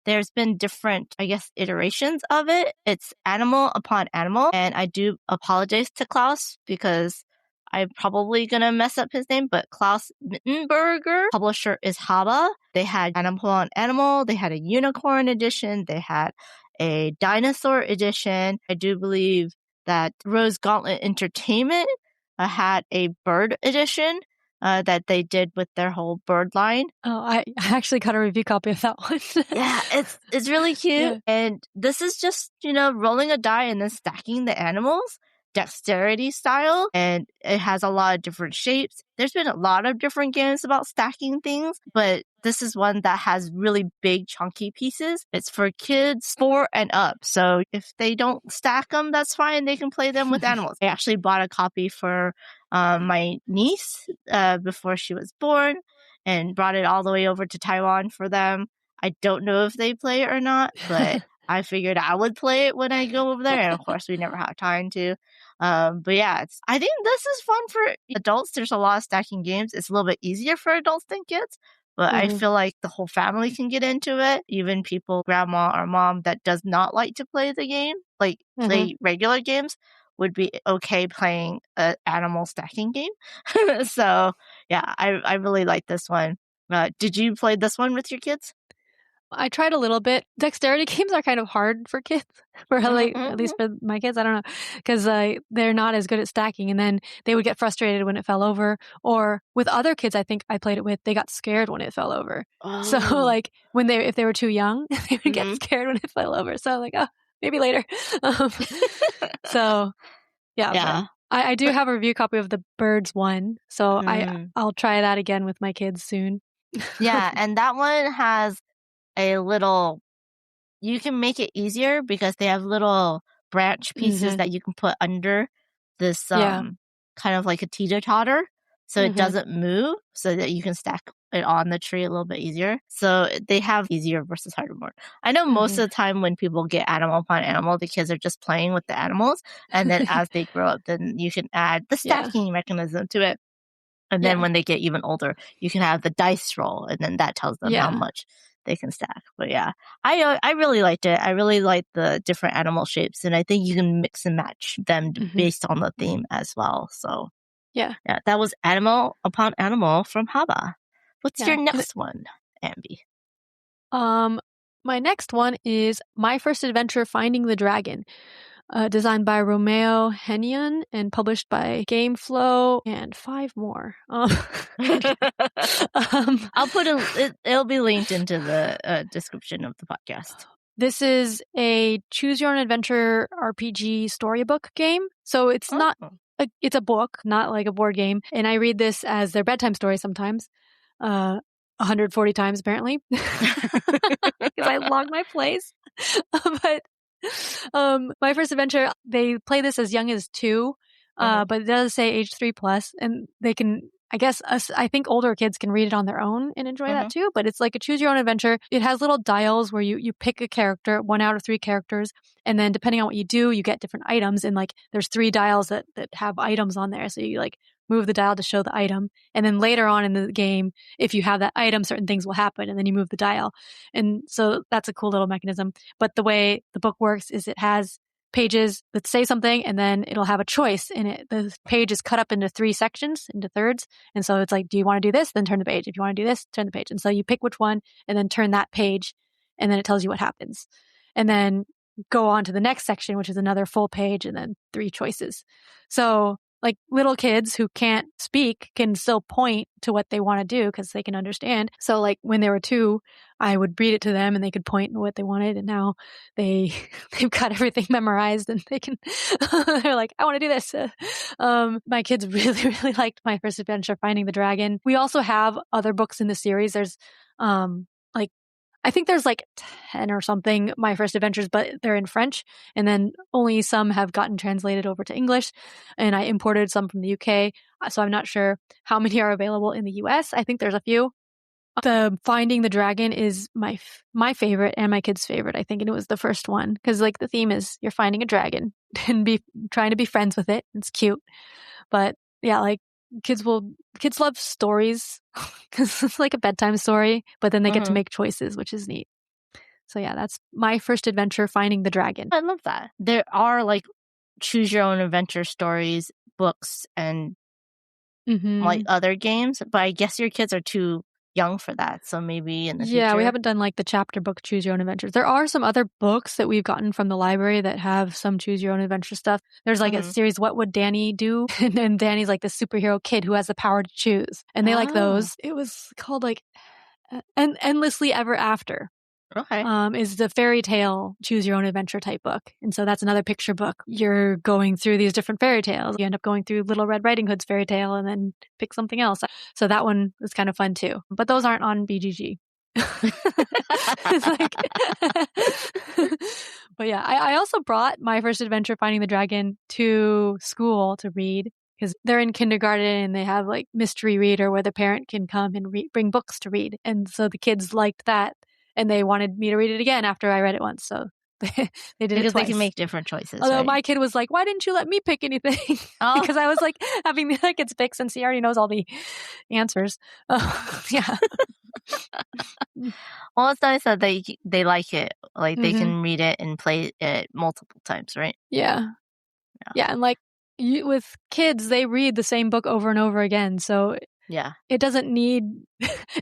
there's been different, I guess, iterations of it. It's Animal Upon Animal, and I do apologize to Klaus because I'm probably going to mess up his name, but Klaus Mittenberger, publisher is Haba. They had Animal Upon Animal, they had a unicorn edition, they had a dinosaur edition. I do believe that Rose Gauntlet Entertainment had a bird edition that they did with their whole bird line. Oh, I actually got a review copy of that one. Yeah, it's really cute. Yeah. And this is just, rolling a die and then stacking the animals, dexterity style, and it has a lot of different shapes. There's been a lot of different games about stacking things, but this is one that has really big chunky pieces. It's for kids 4 and up. So if they don't stack them, that's fine. They can play them with animals. I actually bought a copy for my niece before she was born and brought it all the way over to Taiwan for them. I don't know if they play it or not, but I figured I would play it when I go over there. And of course, we never have time to. But yeah, I think this is fun for adults. There's a lot of stacking games. It's a little bit easier for adults than kids. But I feel like the whole family can get into it. Even people, grandma or mom that does not like to play the game, like play regular games, would be okay playing an animal stacking game. So yeah, I really like this one. Did you play this one with your kids? I tried a little bit. Dexterity games are kind of hard for kids, at least for my kids. I don't know, because they're not as good at stacking, and then they would get frustrated when it fell over. Or with other kids, I think I played it with, they got scared when it fell over. Oh. So like if they were too young, they would get scared when it fell over. So I'm like, oh, maybe later. So yeah. I do have a review copy of the birds one, so I'll try that again with my kids soon. Yeah, and that one has you can make it easier because they have little branch pieces that you can put under this kind of like a teeter-totter, so it doesn't move, so that you can stack it on the tree a little bit easier. So they have easier versus harder board. I know most of the time when people get Animal Upon Animal, the kids are just playing with the animals, and then as they grow up, then you can add the stacking mechanism to it. And then when they get even older, you can have the dice roll, and then that tells them how much they can stack. But yeah, I really liked it. I really liked the different animal shapes, and I think you can mix and match them based on the theme as well. So yeah, that was Animal Upon Animal from Haba. What's your next one, Ambie? My next one is My First Adventure Finding the Dragon. Designed by Romeo Hennion and published by GameFlow and 5 more. I'll put it'll be linked into the description of the podcast. This is a choose your own adventure RPG storybook game. So it's not it's a book, not like a board game. And I read this as their bedtime story sometimes. 140 times apparently. Because I log my plays. But My First Adventure, they play this as young as 2, but it does say age 3+, and they can, I guess, I think older kids can read it on their own and enjoy that too, but it's like a choose your own adventure. It has little dials where you pick a character, 1 out of 3 characters, and then depending on what you do, you get different items, and like there's 3 dials that have items on there, so you like move the dial to show the item. And then later on in the game, if you have that item, certain things will happen, and then you move the dial. And so that's a cool little mechanism. But the way the book works is it has pages that say something, and then it'll have a choice in it. The page is cut up into 3 sections, into thirds. And so it's like, do you want to do this? Then turn the page. If you want to do this, turn the page. And so you pick which one and then turn that page, and then it tells you what happens. And then go on to the next section, which is another full page, and then 3 choices. So like little kids who can't speak can still point to what they want to do because they can understand. So like when they were 2, I would read it to them and they could point to what they wanted. And now they've got everything memorized and they can, they're like, I want to do this. My kids really, really liked My First Adventure Finding the Dragon. We also have other books in the series. There's I think there's like 10 or something My First Adventures, but they're in French. And then only some have gotten translated over to English. And I imported some from the UK. So I'm not sure how many are available in the US. I think there's a few. The Finding the Dragon is my favorite and my kids' favorite, I think. And it was the first one because like the theme is you're finding a dragon and trying to be friends with it. It's cute. But yeah, like kids love stories because it's like a bedtime story, but then they get to make choices, which is neat. So yeah, that's My First Adventure Finding the Dragon. I love that. There are like choose your own adventure stories, books, and like other games, but I guess your kids are too young for that, so maybe in the future. Yeah, we haven't done like the chapter book choose your own adventures. There are some other books that we've gotten from the library that have some choose your own adventure stuff. There's like a series, What Would Danny Do? And Danny's like the superhero kid who has the power to choose, and they like those. It was called like Endlessly Ever After. Okay. Is the fairy tale choose your own adventure type book. And so that's another picture book. You're going through these different fairy tales. You end up going through Little Red Riding Hood's fairy tale and then pick something else. So that one was kind of fun too. But those aren't on BGG. It's like but yeah, I also brought My First Adventure Finding the Dragon to school to read because they're in kindergarten and they have like mystery reader where the parent can come and bring books to read. And so the kids liked that. And they wanted me to read it again after I read it once. So they did it because twice. They can make different choices. Although right? My kid was like, why didn't you let me pick anything? Because I was like having the other kids pick since he already knows all the answers. Yeah. Well, it's nice that they like it. Like they can read it and play it multiple times, right? Yeah. And like with kids, they read the same book over and over again. So yeah, it doesn't need,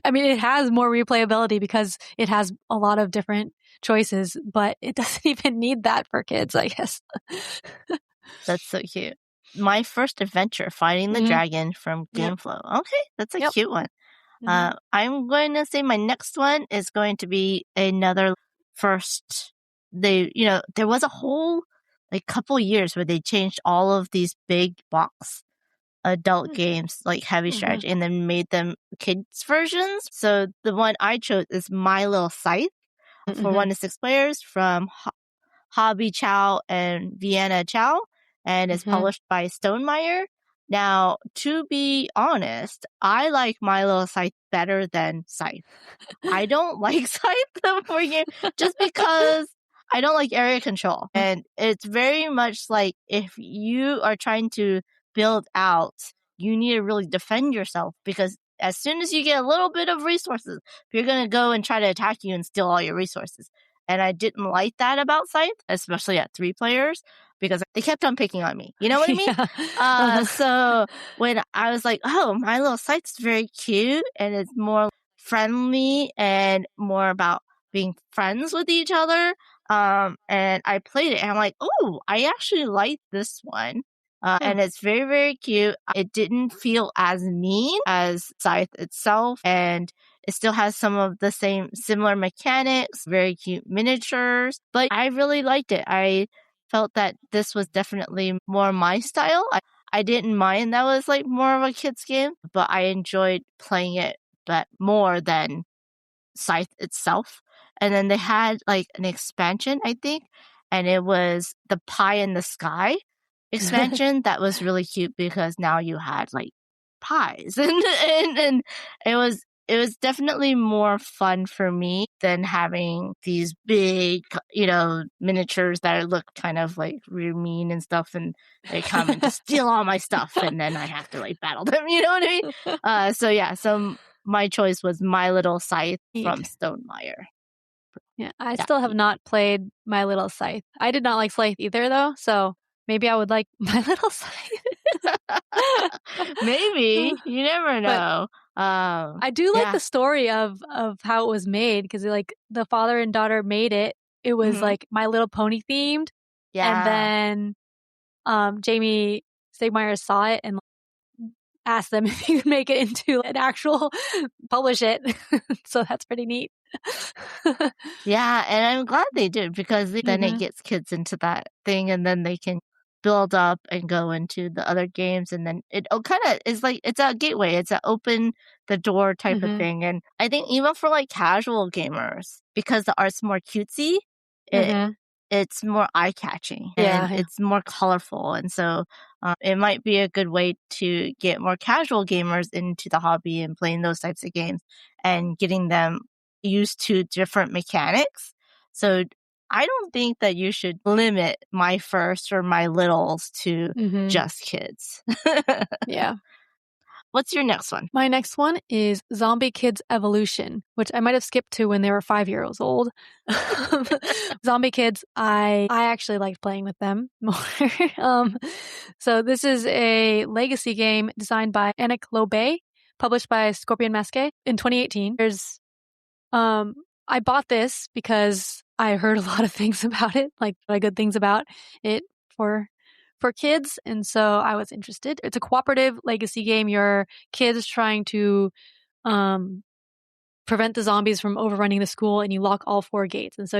I mean, it has more replayability because it has a lot of different choices, but it doesn't even need that for kids, I guess. That's so cute. My First Adventure Finding the Dragon from GameFlow. Okay, that's a cute one. I'm going to say my next one is going to be another first. There was a whole like couple years where they changed all of these big box adult games like heavy strategy and then made them kids versions. So the one I chose is My Little Scythe for 1 to 6 players from Hobby Chow and Vienna Chow, and it's published by Stonemaier. Now, to be honest, I like My Little Scythe better than Scythe. I don't like Scythe the board game just because I don't like area control. And it's very much like if you are trying to build out, you need to really defend yourself because as soon as you get a little bit of resources, you're going to go and try to attack you and steal all your resources. And I didn't like that about Scythe, especially at 3 players, because they kept on picking on me. You know what I mean? Yeah. So when I was like, oh, my little Scythe's very cute and it's more friendly and more about being friends with each other. And I played it and I'm like, oh, I actually like this one. And it's very, very cute. It didn't feel as mean as Scythe itself. And it still has some of the similar mechanics, very cute miniatures. But I really liked it. I felt that this was definitely more my style. I didn't mind that was like more of a kid's game, but I enjoyed playing it more than Scythe itself. And then they had like an expansion, I think, and it was the Pie in the Sky expansion that was really cute because now you had like pies and it was definitely more fun for me than having these big, miniatures that look kind of like really mean and stuff, and they come and just steal all my stuff, and then I have to like battle them. You know what I mean? So my choice was My Little Scythe from Stonemaier. Yeah, I still have not played My Little Scythe. I did not like Scythe either, though, so maybe I would like My Little Scythe. Maybe. You never know. I do like the story of how it was made, because like the father and daughter made it. It was like My Little Pony themed. Yeah. And then Jamie Stegmaier saw it and asked them if you could make it into an actual publish it. So that's pretty neat. Yeah, and I'm glad they did, because then it gets kids into that thing, and then they can build up and go into the other games, and then it kind of is like it's a gateway, it's an open the door type of thing. And I think even for like casual gamers, because the art's more cutesy, it's more eye-catching and it's more colorful, and so it might be a good way to get more casual gamers into the hobby and playing those types of games and getting them used to different mechanics. So I don't think that you should limit My First or My Littles to just kids. Yeah. What's your next one? My next one is Zombie Kidz Evolution, which I might have skipped to when they were 5 years old. Zombie Kidz, I actually liked playing with them more. So this is a legacy game designed by Anik Lobé, published by Scorpion Masqué in 2018. I bought this because I heard a lot of things about it, like good things about it for kids, and so I was interested. It's a cooperative legacy game. Your kids trying to prevent the zombies from overrunning the school, and you lock all 4 gates. And so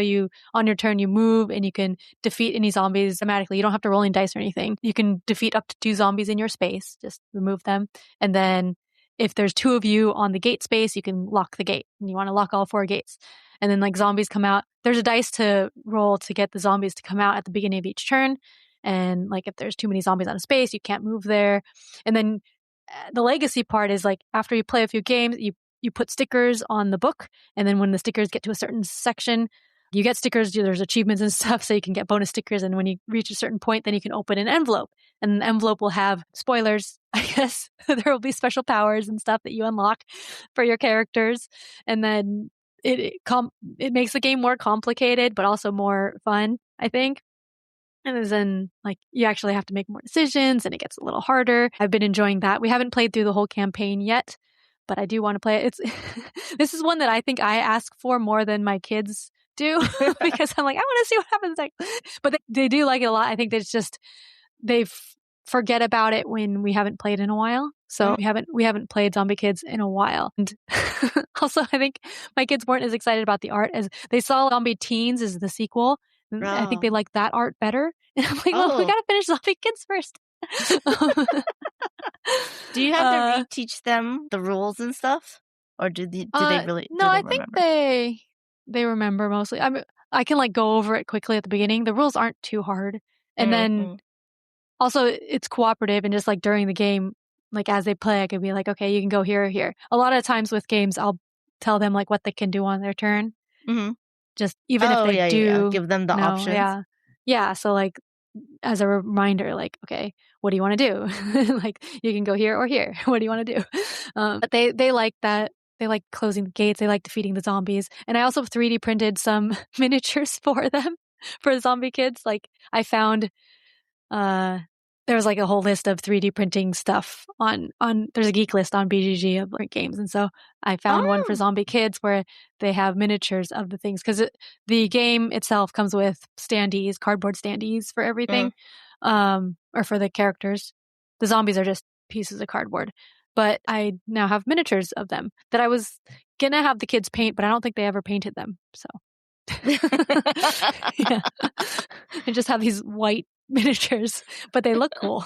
on your turn, you move and you can defeat any zombies automatically. You don't have to roll any dice or anything. You can defeat up to 2 zombies in your space. Just remove them, and then if there's 2 of you on the gate space, you can lock the gate, and you want to lock all 4 gates. And then like zombies come out. There's a dice to roll to get the zombies to come out at the beginning of each turn. And like if there's too many zombies on a space, you can't move there. And then the legacy part is like after you play a few games, you put stickers on the book. And then when the stickers get to a certain section, you get stickers. There's achievements and stuff, so you can get bonus stickers. And when you reach a certain point, then you can open an envelope. And the envelope will have spoilers, I guess. There will be special powers and stuff that you unlock for your characters. And then it makes the game more complicated, but also more fun, I think. And then like you actually have to make more decisions, and it gets a little harder. I've been enjoying that. We haven't played through the whole campaign yet, but I do want to play it. This is one that I think I ask for more than my kids do, because I'm like, I want to see what happens next. But they do like it a lot. I think it's just they forget about it when we haven't played in a while. So we haven't played Zombie Kidz in a while. And also, I think my kids weren't as excited about the art as they saw Zombie Teens as the sequel. Oh. I think they like that art better. And I'm like, well, we got to finish Zombie Kidz first. Do you have to reteach them the rules and stuff? Or do they really? No, I think they remember mostly. I can like go over it quickly at the beginning. The rules aren't too hard. And then also it's cooperative, and just like during the game, like as they play, I could be like, okay, you can go here or here. A lot of times with games, I'll tell them like what they can do on their turn. Just even if they do give them the options. Yeah. So like as a reminder, like, okay, what do you want to do? Like, you can go here or here. What do you want to do? But they like that. They like closing the gates. They like defeating the zombies. And I also 3D printed some miniatures for them, for the zombie kids. Like, I found there was like a whole list of 3D printing stuff on there's a geek list on BGG of like games. And so I found one for zombie kids where they have miniatures of the things, because the game itself comes with standees, cardboard standees for everything, or for the characters. The zombies are just pieces of cardboard. But I now have miniatures of them that I was going to have the kids paint, but I don't think they ever painted them. So yeah. I just have these white miniatures, but they look cool.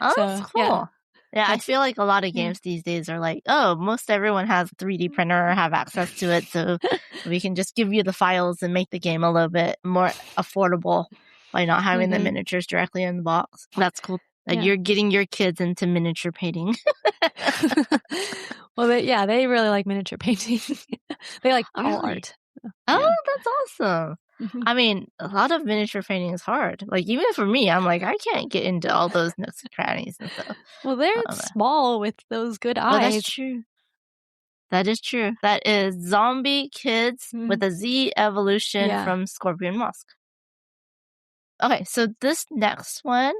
Oh, that's cool. Yeah, I feel like a lot of games these days are like, oh, most everyone has a 3D printer or have access to it, so we can just give you the files and make the game a little bit more affordable by not having the miniatures directly in the box. That's cool. You're getting your kids into miniature painting. Well, they really like miniature painting. They like all art. Oh, that's awesome. I mean, a lot of miniature painting is hard. Like, even for me, I'm like, I can't get into all those nooks and crannies and stuff. Well, they're small with those good eyes. Oh, that's true. That is true. That is Zombie Kidz with a Z evolution from Scorpion Musk. Okay, so this next one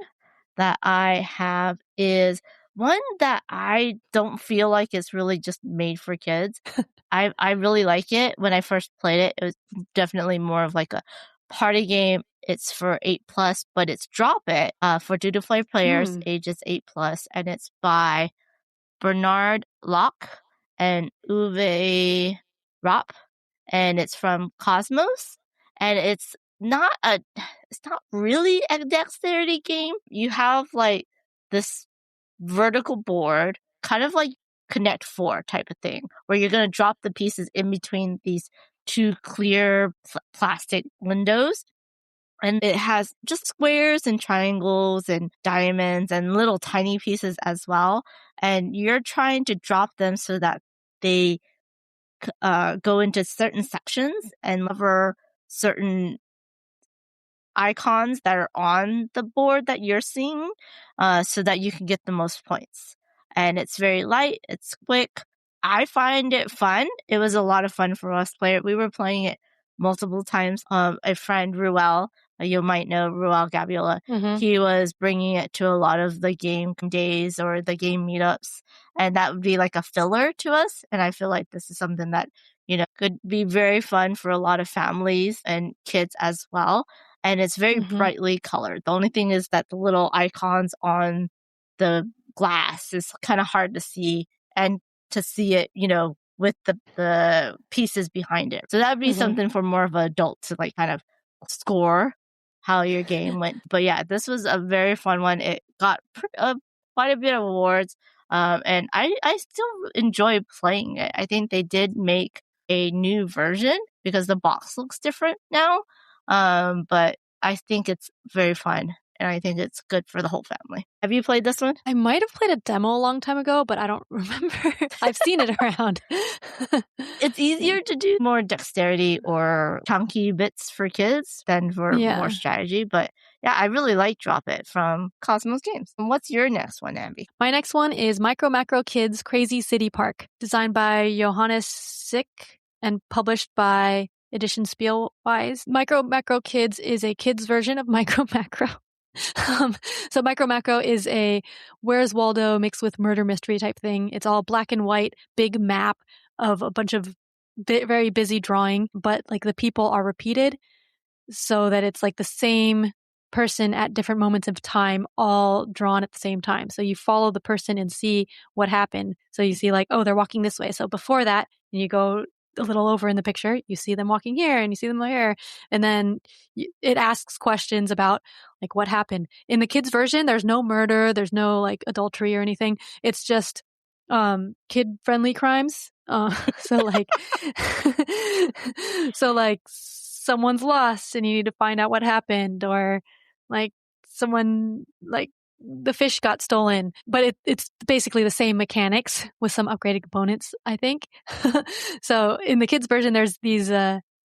that I have is one that I don't feel like is really just made for kids. I really like it. When I first played it, it was definitely more of like a party game. It's for 8+, but it's Drop It for 2 to 5 players, ages 8+, and it's by Bernard Locke and Uwe Rapp, and it's from Cosmos, and it's not really a dexterity game. You have like this vertical board, kind of like Connect 4 type of thing, where you're going to drop the pieces in between these 2 clear plastic windows. And it has just squares and triangles and diamonds and little tiny pieces as well. And you're trying to drop them so that they go into certain sections and cover certain icons that are on the board that you're seeing, so that you can get the most points. And it's very light. It's quick. I find it fun. It was a lot of fun for us to play it. We were playing it multiple times. A friend, Ruel, you might know Ruel Gabiola. He was bringing it to a lot of the game days or the game meetups. And that would be like a filler to us. And I feel like this is something that, could be very fun for a lot of families and kids as well. And it's very brightly colored. The only thing is that the little icons on the glass is kind of hard to see, and to see it, with the pieces behind it. So that would be something for more of an adult to like kind of score how your game went. But yeah, this was a very fun one. It got quite a bit of awards. And I still enjoy playing it. I think they did make a new version because the box looks different now. But I think it's very fun. And I think it's good for the whole family. Have you played this one? I might have played a demo a long time ago, but I don't remember. I've seen it around. It's easier to do more dexterity or chunky bits for kids than for more strategy. But yeah, I really like Drop It from Cosmos Games. And what's your next one, Ambie? My next one is MicroMacro Kidz Crazy City Park, designed by Johannes Sick and published by Edition Spielwise. MicroMacro Kidz is a kids version of MicroMacro. So MicroMacro is a Where's Waldo mixed with murder mystery type thing. It's all black and white, big map of a bunch of very busy drawing, but like the people are repeated so that it's like the same person at different moments of time, all drawn at the same time. So you follow the person and see what happened. So you see like, oh, they're walking this way. So before that, and you go a little over in the picture, you see them walking here and you see them there. And then it asks questions about like what happened. In the kids version, there's no murder. There's no like adultery or anything. It's just kid-friendly crimes. So like someone's lost and you need to find out what happened, or like someone like the fish got stolen, but it's basically the same mechanics with some upgraded components, I think. So in the kids version, there's these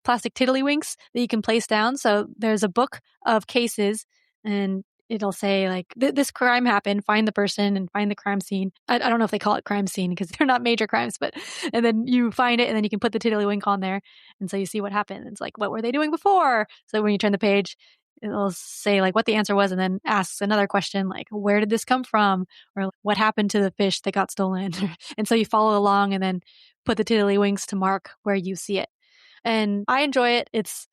plastic tiddlywinks that you can place down. So there's a book of cases and it'll say like, this crime happened, find the person and find the crime scene. I don't know if they call it crime scene because they're not major crimes, but, and then you find it and then you can put the tiddlywink on there. And so you see what happened. It's like, what were they doing before? So when you turn the page, it'll say like what the answer was and then asks another question like, where did this come from? Or what happened to the fish that got stolen? And so you follow along and then put the tiddlywinks to mark where you see it. And I enjoy it. It's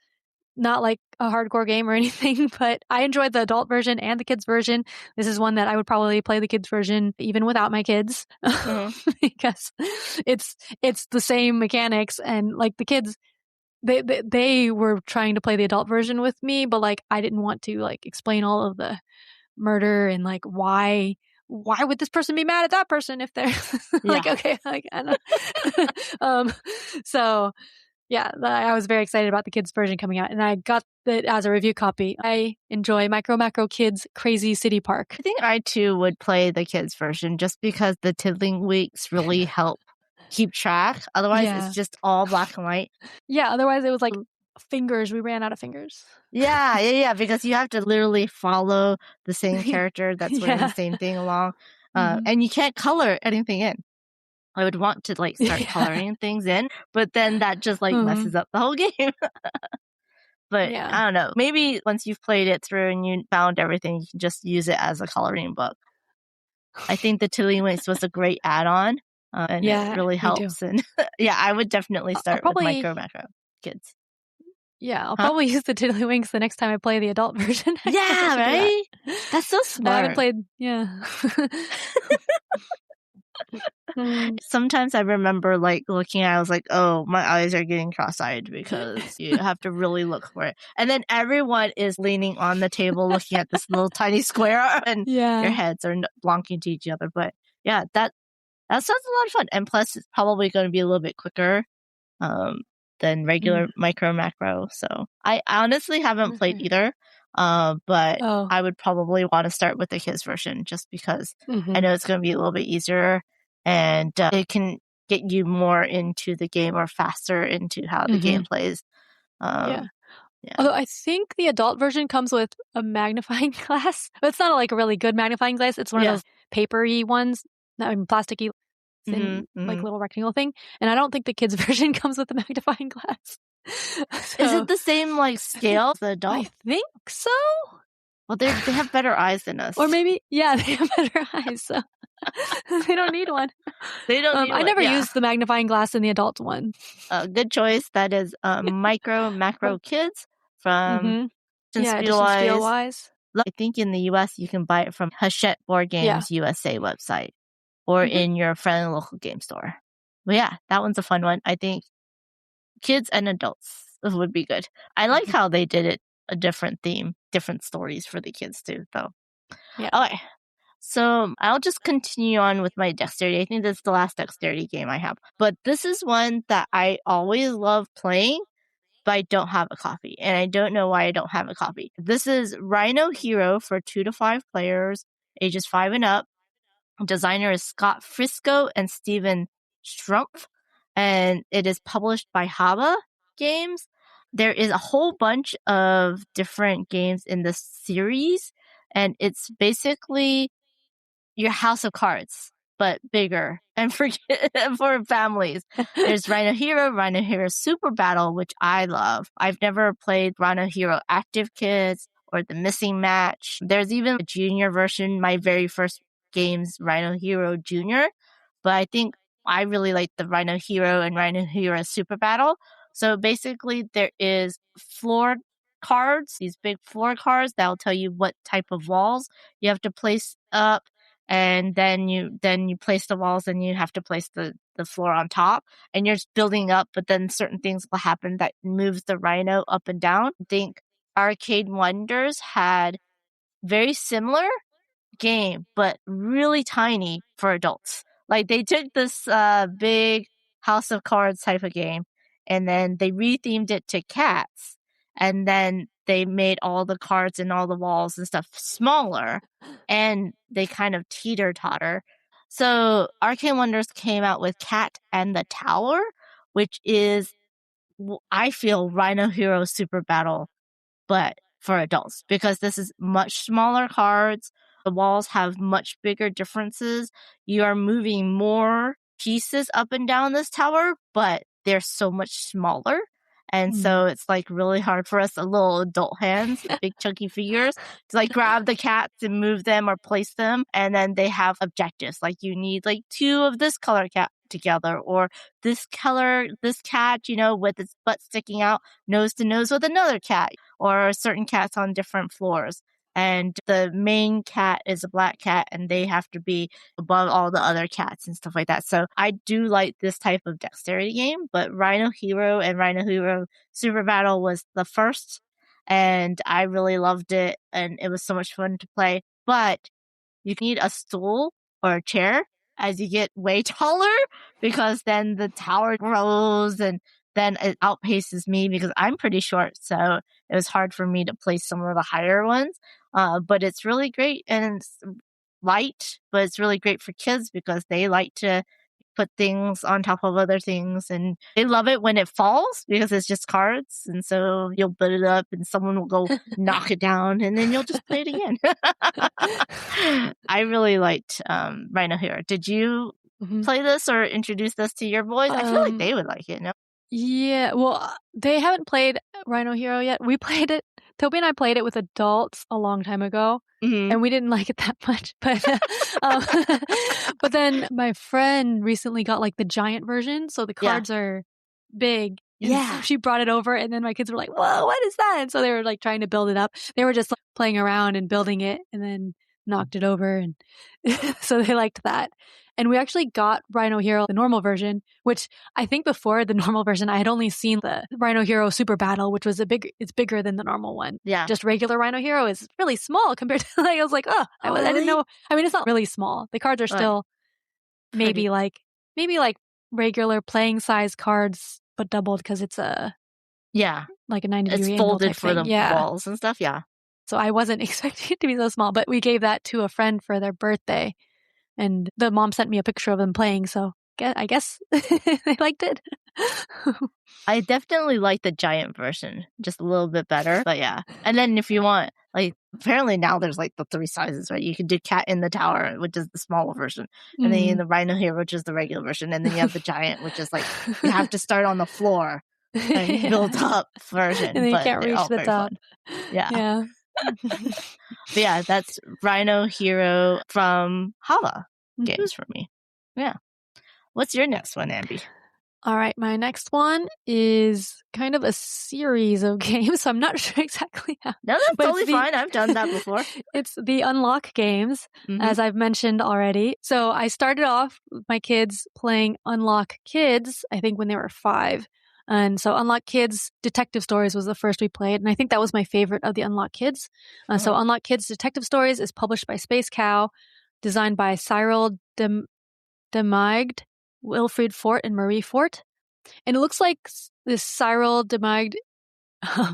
not like a hardcore game or anything, but I enjoyed the adult version and the kids version. This is one that I would probably play the kids version even without my kids because it's the same mechanics, and like the kids, they were trying to play the adult version with me, but like I didn't want to like explain all of the murder and like why would this person be mad at that person if they're like, okay, like I don't so yeah, I was very excited about the kids version coming out, and I got it as a review copy. I enjoy MicroMacro Kidz Crazy City Park. I think I too would play the kids version just because the tiddlywinks really help keep track. Otherwise, it's just all black and white. Yeah, otherwise it was like fingers. We ran out of fingers. Yeah, because you have to literally follow the same character that's wearing the same thing along. And you can't color anything in. I would want to like start coloring things in, but then that just like messes up the whole game. But I don't know. Maybe once you've played it through and you found everything, you can just use it as a coloring book. I think the tiddlywinks was a great add-on, and it really helps. And I would definitely start with MicroMacro Kidz. Yeah, I'll probably use the tiddlywinks the next time I play the adult version. Yeah, right? That's so smart. I haven't played, Sometimes I remember like looking at it, I was like, oh, my eyes are getting cross-eyed because you have to really look for it. And then everyone is leaning on the table looking at this little tiny square and your heads are blonking to each other. But yeah, that sounds a lot of fun. And plus it's probably going to be a little bit quicker than regular MicroMacro. So I honestly haven't played either. But I would probably want to start with the kids version just because I know it's going to be a little bit easier and it can get you more into the game or faster into how the game plays. Although I think the adult version comes with a magnifying glass. It's not like a really good magnifying glass. It's one of those papery ones, plasticky thin, like little rectangle thing. And I don't think the kids version comes with a magnifying glass. So, is it the same like scale as the adult? I think so. Well, they have better eyes than us. Or maybe, they have better eyes. So they don't need one. They don't need one. I never used the magnifying glass in the adult one. Good choice. That is MicroMacro Kidz from Spielwise. I think in the US you can buy it from Hachette Board Games USA website or in your friendly local game store. But yeah, that one's a fun one. I think kids and adults would be good. I like how they did it a different theme, different stories for the kids too, though. Yeah. Okay. So I'll just continue on with my dexterity. I think this is the last dexterity game I have. But this is one that I always love playing, but I don't have a copy. And I don't know why I don't have a copy. This is Rhino Hero for 2 to 5 players, ages 5 and up. Designer is Scott Frisco and Steven Strumpf. And it is published by Haba Games. There is a whole bunch of different games in this series, and it's basically your House of Cards, but bigger and for families. There's Rhino Hero Super Battle, which I love. I've never played Rhino Hero Active Kids or the Missing Match. There's even a junior version, my very first game's Rhino Hero Junior, but I think I really like the Rhino Hero and Rhino Hero Super Battle. So basically there is floor cards, these big floor cards that will tell you what type of walls you have to place up, and then you place the walls and you have to place the floor on top, and you're just building up, but then certain things will happen that moves the Rhino up and down. I think Arcade Wonders had very similar game, but really tiny for adults. Like they took this big House of Cards type of game and then they rethemed it to cats, and then they made all the cards and all the walls and stuff smaller, and they kind of teeter-totter. So Arcade Wonders came out with Cat and the Tower, which is, I feel, Rhino Hero Super Battle, but for adults because this is much smaller cards. The walls have much bigger differences. You are moving more pieces up and down this tower, but they're so much smaller. And so it's like really hard for us, little adult hands, big chunky figures, to like grab the cats and move them or place them. And then they have objectives. Like you need like 2 of this color cat together, or this color, this cat, with its butt sticking out nose to nose with another cat, or certain cats on different floors. And the main cat is a black cat and they have to be above all the other cats and stuff like that. So I do like this type of dexterity game, but Rhino Hero and Rhino Hero Super Battle was the first and I really loved it and it was so much fun to play. But you need a stool or a chair as you get way taller because then the tower grows and then it outpaces me because I'm pretty short. So it was hard for me to place some of the higher ones. But it's really great and it's light, but it's really great for kids because they like to put things on top of other things and they love it when it falls because it's just cards. And so you'll put it up and someone will go knock it down and then you'll just play it again. I really liked Rhino Hero. Did you play this or introduce this to your boys? I feel like they would like it, no? Yeah, well, they haven't played Rhino Hero yet. We played it. Toby and I played it with adults a long time ago, and we didn't like it that much. But but then my friend recently got like the giant version, so the cards are big. Yeah, so she brought it over, and then my kids were like, "Whoa, what is that?" And so they were like trying to build it up. They were just like playing around and building it, and then knocked it over, and so they liked that. And we actually got Rhino Hero, the normal version, which I think before the normal version, I had only seen the Rhino Hero Super Battle, which was it's bigger than the normal one. Yeah. Just regular Rhino Hero is really small compared to, I was like, I didn't know. I mean, it's not really small. The cards are still maybe like regular playing size cards, but doubled because it's like a 90-degree angle folded for the walls and stuff. Yeah. So I wasn't expecting it to be so small, but we gave that to a friend for their birthday. And the mom sent me a picture of them playing, so I guess they liked it. I definitely like the giant version, just a little bit better. But yeah. And then if you want, like, apparently now there's like the 3 sizes, right? You can do Cat in the Tower, which is the smaller version. And then you have the Rhino Hero, which is the regular version. And then you have the giant, which is like, you have to start on the floor and build up version. And then you can't reach the top. Fun. Yeah. But yeah, that's Rhino Hero from Hava Games for me. Yeah. What's your next one, Ambie? All right, my next one is kind of a series of games, so I'm not sure exactly how. No, that's totally fine. I've done that before. It's the Unlock games, as I've mentioned already. So I started off with my kids playing Unlock Kidz, I think when they were 5. And so Unlock Kidz Detective Stories was the first we played. And I think that was my favorite of the Unlock Kidz. So Unlock Kidz Detective Stories is published by Space Cow, designed by Cyril Demaigd, Wilfried Fort, and Marie Fort. And it looks like this Cyril Demaigd,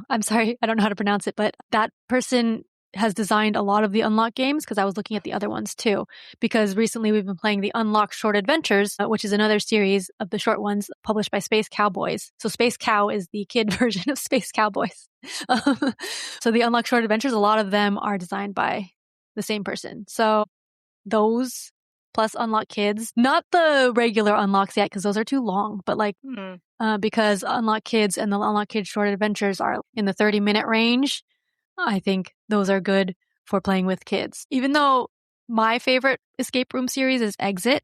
I'm sorry, I don't know how to pronounce it, but that person has designed a lot of the Unlock games because I was looking at the other ones too. Because recently we've been playing the Unlock Short Adventures, which is another series of the short ones published by Space Cowboys. So Space Cow is the kid version of Space Cowboys. So the Unlock Short Adventures, a lot of them are designed by the same person. So those plus Unlock Kidz, not the regular Unlocks yet because those are too long, but like because Unlock Kidz and the Unlock Kidz Short Adventures are in the 30-minute range, I think those are good for playing with kids. Even though my favorite escape room series is Exit,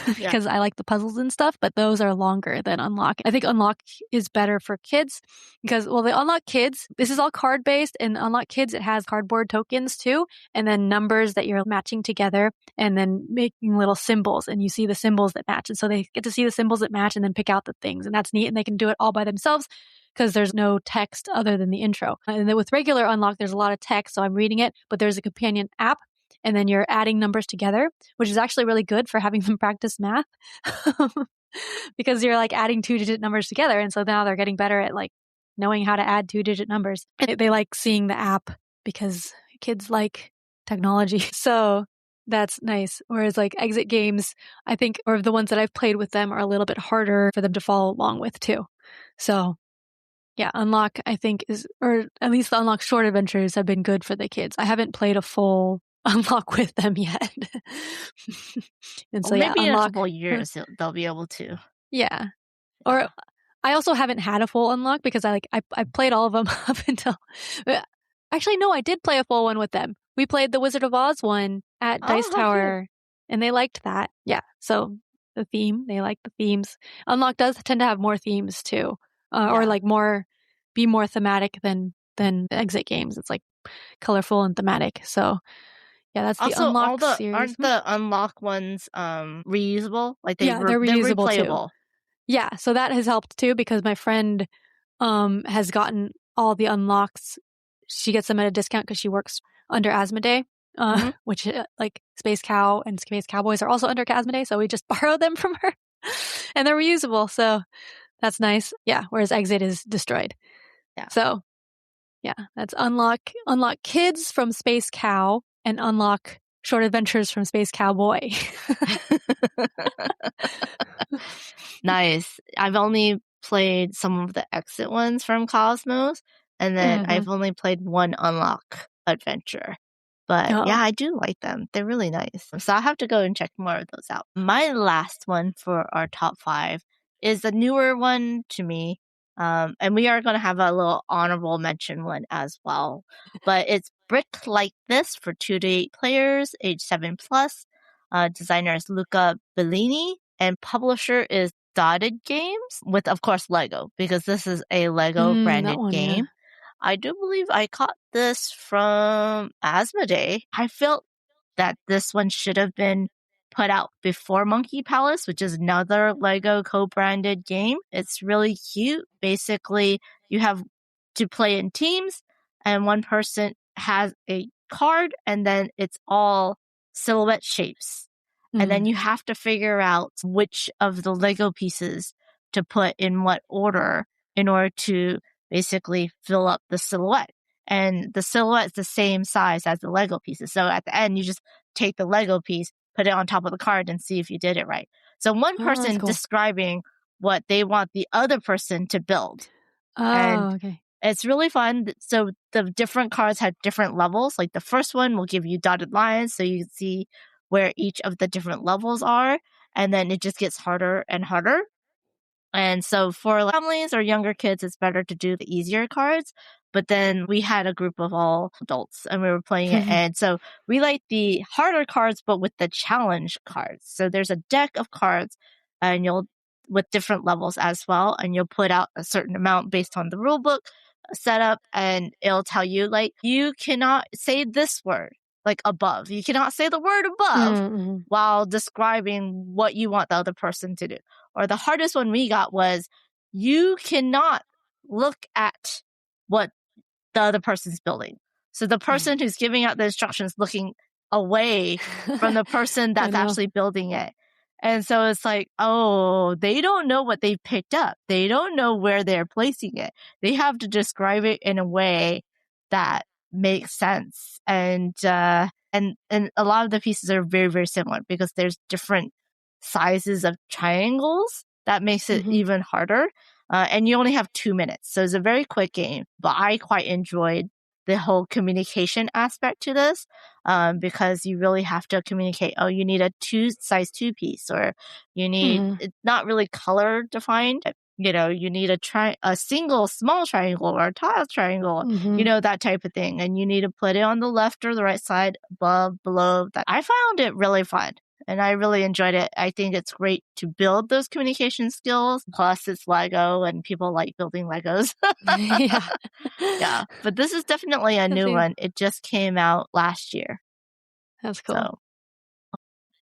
because I like the puzzles and stuff, but those are longer than Unlock. I think Unlock is better for kids because, well, the Unlock Kidz, this is all card-based, and Unlock Kidz, it has cardboard tokens too, and then numbers that you're matching together, and then making little symbols, and you see the symbols that match. And so they get to see the symbols that match and then pick out the things, and that's neat, and they can do it all by themselves because there's no text other than the intro. And then with regular Unlock, there's a lot of text, so I'm reading it, but there's a companion app, and then you're adding numbers together, which is actually really good for having them practice math because you're like adding 2-digit numbers together. And so now they're getting better at like knowing how to add 2-digit numbers. And they like seeing the app because kids like technology. So that's nice. Whereas like Exit games, I think, or the ones that I've played with them are a little bit harder for them to follow along with too. So Yeah, Unlock, I think, or at least the Unlock short adventures have been good for the kids. I haven't played a full Unlock with them yet. And so, Or maybe in a Unlock, couple of years, they'll be able to. Yeah. Or I also haven't had a full Unlock because I played all of them up until... Actually, no, I did play a full one with them. We played the Wizard of Oz one at Dice Tower, and they liked that. Yeah, so the theme, they like the themes. Unlock does tend to have more themes, too. Or like be more thematic than exit games. It's like colorful and thematic. So yeah, that's the also, Unlock series. Aren't the Unlock ones reusable? Like they're reusable they're too. replayable. Yeah, so that has helped too because my friend has gotten all the Unlocks. She gets them at a discount because she works under Asmodee, which like Space Cow and Space Cowboys are also under Asmodee. So we just borrowed them from her, and they're reusable. So that's nice. Yeah, whereas Exit is destroyed. Yeah. So yeah, that's Unlock Kidz from Space Cow and Unlock Short Adventures from Space Cowboy. Nice. I've only played some of the Exit ones from Cosmos, and then I've only played one Unlock adventure. But yeah, I do like them. They're really nice. So I'll have to go and check more of those out. My last one for our top 5 is a newer one to me. And we are going to have a little honorable mention one as well. But it's Brick Like This for 2 to 8 players, age 7+. Designer is Luca Bellini, and publisher is Dotted Games with, of course, Lego, because this is a Lego branded game. Yeah. I do believe I caught this from Asmodee. I felt that this one should have been put out before Monkey Palace, which is another Lego co-branded game. It's really cute. Basically, you have to play in teams, and one person has a card, and then it's all silhouette shapes. And then you have to figure out which of the Lego pieces to put in what order in order to basically fill up the silhouette. And the silhouette is the same size as the Lego pieces. So at the end, you just take the Lego piece, put it on top of the card, and see if you did it right. So one person describing what they want the other person to build. Okay. It's really fun. So the different cards have different levels. Like the first one will give you dotted lines, so you can see where each of the different levels are. And then it just gets harder and harder. And so for families or younger kids, it's better to do the easier cards. But then we had a group of all adults and we were playing it. And so we like the harder cards, but with the challenge cards. So there's a deck of cards and with different levels as well. And you'll put out a certain amount based on the rule book setup. And it'll tell you, like, you cannot say this word, like above. You cannot say the word above while describing what you want the other person to do. Or the hardest one we got was you cannot look at what the other person's building. So the person who's giving out the instructions looking away from the person that's actually building it. And so it's like, oh, they don't know what they've picked up. They don't know where they're placing it. They have to describe it in a way that makes sense. And a lot of the pieces are very, very similar because there's different sizes of triangles that makes it even harder. And you only have 2 minutes. So it's a very quick game, but I quite enjoyed the whole communication aspect to this, because you really have to communicate. Oh, you need a size 2 piece, or you need, it's not really color defined. You know, you need a single small triangle or a tile triangle, you know, that type of thing. And you need to put it on the left or the right side, above, below. I found it really fun. And I really enjoyed it. I think it's great to build those communication skills. Plus, it's Lego, and people like building Legos. Yeah. But this is definitely a new one. It just came out last year. That's cool. So,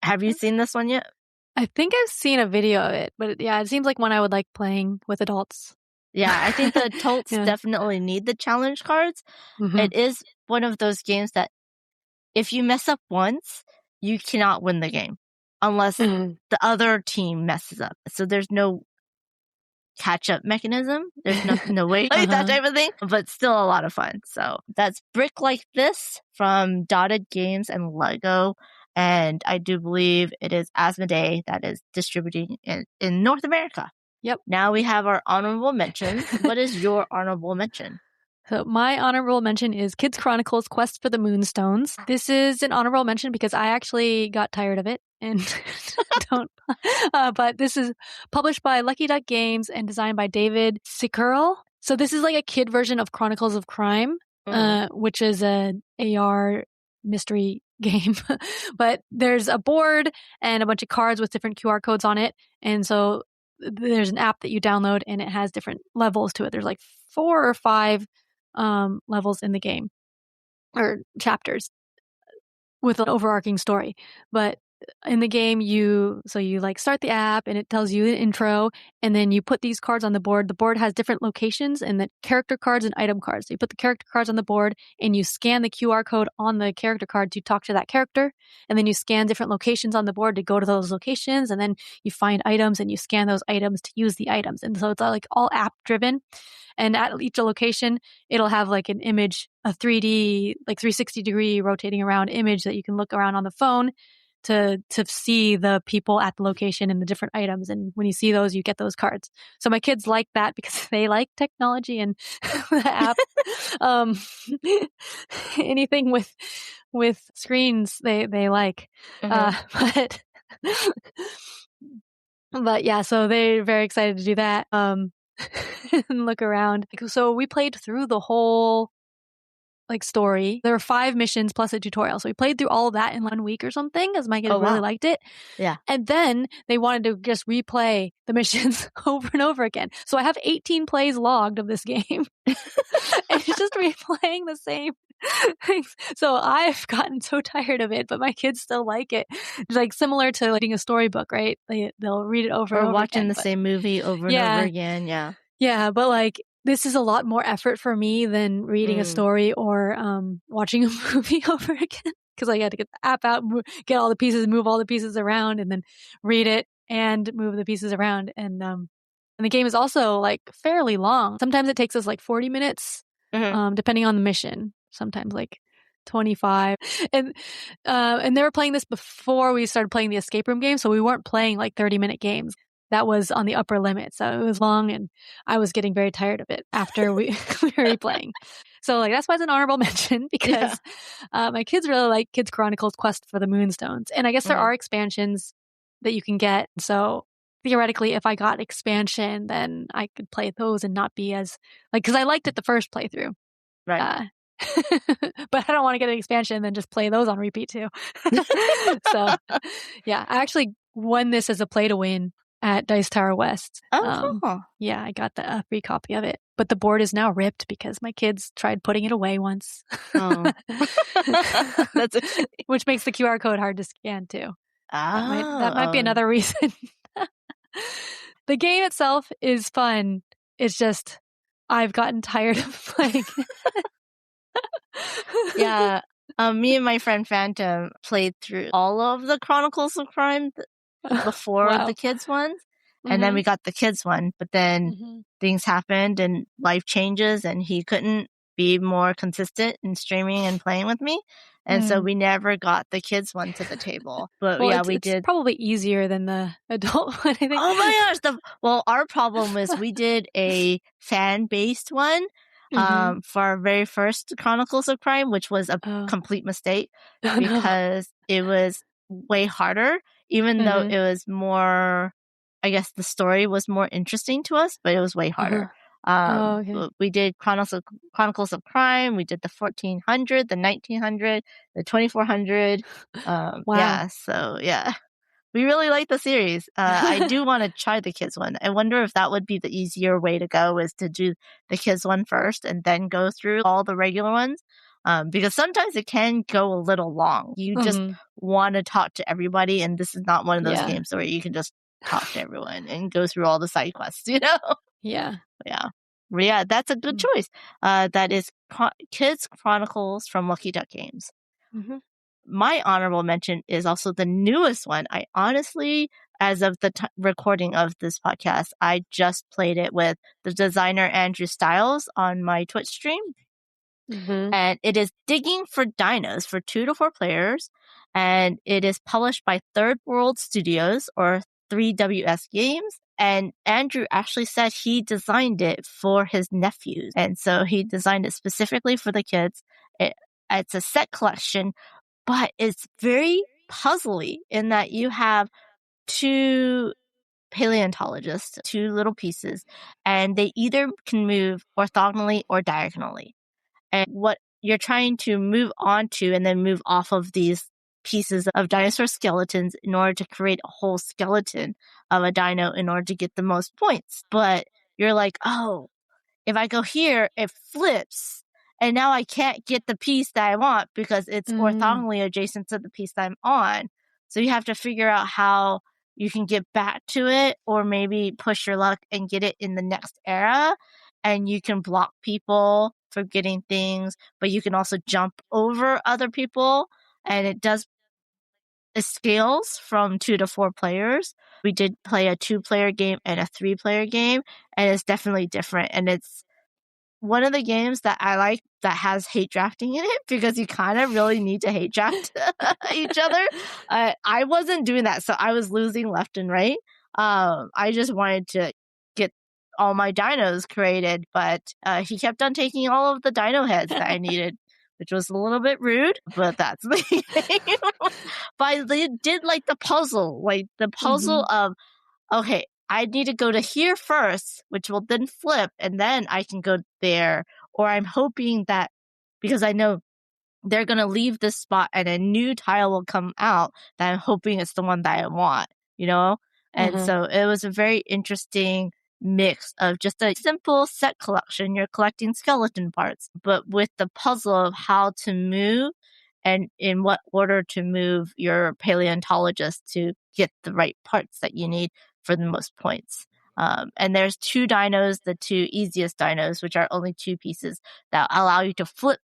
have you seen this one yet? I think I've seen a video of it. But yeah, it seems like one I would like playing with adults. Yeah, I think the adults definitely need the challenge cards. It is one of those games that if you mess up once, you cannot win the game unless the other team messes up. So there's no catch-up mechanism. There's no way, like that type of thing, but still a lot of fun. So that's Brick Like This from Dotted Games and Lego. And I do believe it is Asmodee that is distributing in North America. Yep. Now we have our honorable mentions. What is your honorable mention? So my honorable mention is Kidz Chronicles Quest for the Moonstones. This is an honorable mention because I actually got tired of it and don't. But this is published by Lucky Duck Games and designed by David Sicurel. So this is like a kid version of Chronicles of Crime, which is an AR mystery game. But there's a board and a bunch of cards with different QR codes on it. And so there's an app that you download and it has different levels to it. There's like 4 or 5 levels in the game or chapters with an overarching story. But in the game, you like start the app and it tells you the intro, and then you put these cards on the board. The board has different locations and the character cards and item cards. So you put the character cards on the board and you scan the QR code on the character card to talk to that character. And then you scan different locations on the board to go to those locations. And then you find items and you scan those items to use the items. And so it's like all app driven. And at each location, it'll have like an image, a 3D, like 360 degree rotating around image that you can look around on the phone to see the people at the location and the different items. And when you see those, you get those cards. So my kids like that because they like technology and the app. Anything with screens, they like. But yeah, so they're very excited to do that. And look around. So we played through the whole story. There were 5 missions plus a tutorial. So we played through all of that in 1 week or something because my kids really liked it. Yeah. And then they wanted to just replay the missions over and over again. So I have 18 plays logged of this game. And it's just replaying the same things. So I've gotten so tired of it, but my kids still like it. It's like similar to reading a storybook, right? They'll read it over and over watching again, the same movie over and over again. Yeah. Yeah, but this is a lot more effort for me than reading a story or watching a movie over again because I had to get the app out, get all the pieces, move all the pieces around, and then read it and move the pieces around. And the game is also fairly long. Sometimes it takes us 40 minutes, depending on the mission. Sometimes 25. And they were playing this before we started playing the escape room game, so we weren't playing 30-minute games. That was on the upper limit. So it was long and I was getting very tired of it after we were replaying. So that's why it's an honorable mention because my kids really like Kidz Chronicles Quest for the Moonstones. And I guess there are expansions that you can get. So theoretically, if I got expansion, then I could play those and not be as because I liked it the first playthrough. Right. But I don't want to get an expansion and then just play those on repeat too. So yeah, I actually won this as a play to win at Dice Tower West. Yeah, I got a free copy of it. But the board is now ripped because my kids tried putting it away once. Oh. That's which makes the QR code hard to scan too. That might be another reason. The game itself is fun. It's just I've gotten tired of playing. Yeah. Me and my friend Phantom played through all of the Chronicles of Crime before the kids ones. And then we got the kids one, but then things happened and life changes and he couldn't be more consistent in streaming and playing with me. And so we never got the kids one to the table. But we did. It's probably easier than the adult one, I think. Oh my gosh. Our problem was we did a fan-based one for our very first Chronicles of Crime, which was a complete mistake because it was way harder, even though it was more, I guess the story was more interesting to us, but it was way harder. We did Chronicles of Crime. We did the 1400, the 1900, the 2400. Yeah. So yeah, we really like the series. I do want to try the kids one. I wonder if that would be the easier way to go, is to do the kids one first and then go through all the regular ones. Because sometimes it can go a little long. You just want to talk to everybody, and this is not one of those games where you can just talk to everyone and go through all the side quests, Yeah. Yeah, that's a good choice. That is Kidz Chronicles from Lucky Duck Games. My honorable mention is also the newest one. I honestly, as of the recording of this podcast, I just played it with the designer Andrew Stiles on my Twitch stream. And it is Digging for Dinos for 2 to 4 players. And it is published by Third World Studios, or 3WS Games, And Andrew actually said he designed it for his nephews. And so he designed it specifically for the kids. It's a set collection, but it's very puzzly in that you have two paleontologists, two little pieces, and they either can move orthogonally or diagonally. And what you're trying to move onto and then move off of these pieces of dinosaur skeletons in order to create a whole skeleton of a dino in order to get the most points. But you're like, oh, if I go here, it flips. And now I can't get the piece that I want because it's orthogonally adjacent to the piece that I'm on. So you have to figure out how you can get back to it, or maybe push your luck and get it in the next era. And you can block people from getting things, but you can also jump over other people. And it scales from 2 to 4 players. We did play a 2-player game and a 3-player game, and it's definitely different. And it's one of the games that I like that has hate drafting in it, because you kind of really need to hate draft each other. I wasn't doing that, so I was losing left and right. I just wanted to get all my dinos created, but he kept on taking all of the dino heads that I needed, which was a little bit rude, but that's the game. But they did like the puzzle of, okay, I need to go to here first, which will then flip, and then I can go there. Or I'm hoping that, because I know they're going to leave this spot and a new tile will come out, that I'm hoping it's the one that I want, you know? And so it was a very interesting mix of just a simple set collection. You're collecting skeleton parts, but with the puzzle of how to move and in what order to move your paleontologist to get the right parts that you need for the most points. And there's 2 dinos, the 2 easiest dinos, which are only 2 pieces, that allow you to flip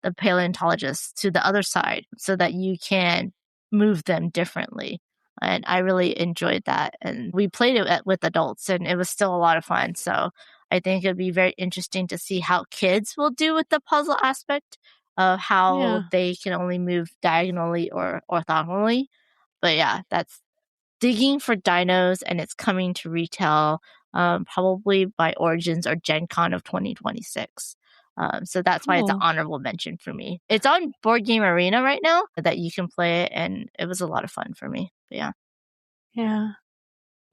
the paleontologist to the other side so that you can move them differently. And I really enjoyed that. And we played it with adults, and it was still a lot of fun. So I think it'd be very interesting to see how kids will do with the puzzle aspect of how they can only move diagonally or orthogonally. But yeah, that's digging for dinos, and it's coming to retail probably by Origins or Gen Con of 2026. So that's why it's an honorable mention for me. It's on Board Game Arena right now that you can play it, and it was a lot of fun for me. But yeah. Yeah.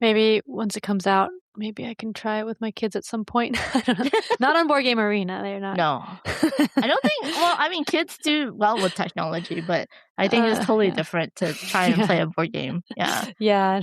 Maybe once it comes out, maybe I can try it with my kids at some point. I don't know. Not on Board Game Arena. They're not. No. I don't think, well, I mean, kids do well with technology, but I think it's totally different to try and play a board game. Yeah. Yeah.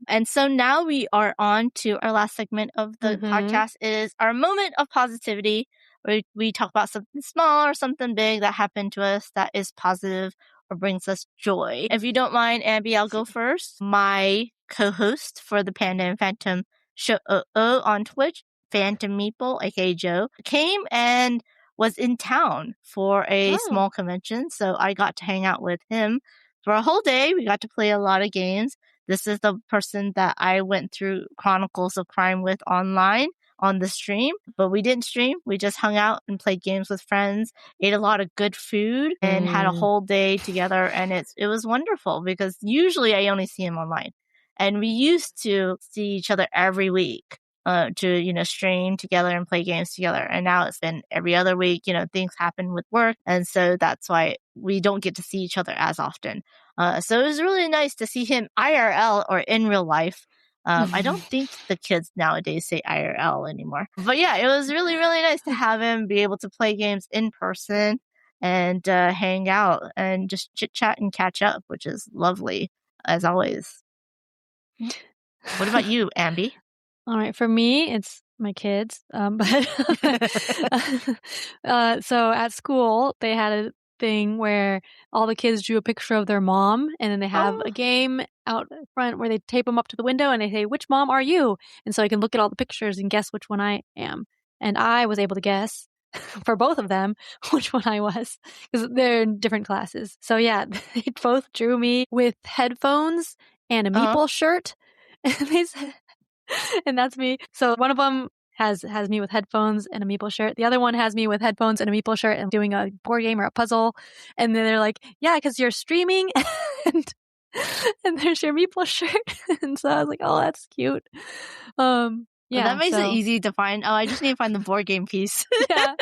And so now we are on to our last segment of the podcast, is our moment of positivity, where we talk about something small or something big that happened to us that is positive or brings us joy. If you don't mind, Ambie, I'll go first. My co-host for the Panda and Phantom show on Twitch, Phantom Meeple, aka Joe, came and was in town for a small convention. So I got to hang out with him for a whole day. We got to play a lot of games. This is the person that I went through Chronicles of Crime with online on the stream, but we didn't stream. We just hung out and played games with friends, ate a lot of good food, and had a whole day together. And it was wonderful, because usually I only see him online, and we used to see each other every week to stream together and play games together. And now it's been every other week. Things happen with work, and so that's why we don't get to see each other as often. So it was really nice to see him IRL, or in real life. I don't think the kids nowadays say IRL anymore. But yeah, it was really, really nice to have him be able to play games in person and hang out and just chit chat and catch up, which is lovely as always. What about you, Ambie? All right, for me, it's my kids. So at school, they had a thing where all the kids drew a picture of their mom, and then they have a game out front where they tape them up to the window and they say, "Which mom are you?" And so I can look at all the pictures and guess which one I am. And I was able to guess for both of them which one I was, because they're in different classes. So yeah, they both drew me with headphones and a meeple shirt. And they said, and that's me. So one of them has me with headphones and a meeple shirt. The other one has me with headphones and a meeple shirt and doing a board game or a puzzle. And then they're like, "Yeah, because you're streaming." And and there's your meeple shirt. And so I was like, oh, that's cute. Yeah, that makes it easy to find. Oh, I just need to find the board game piece. Yeah.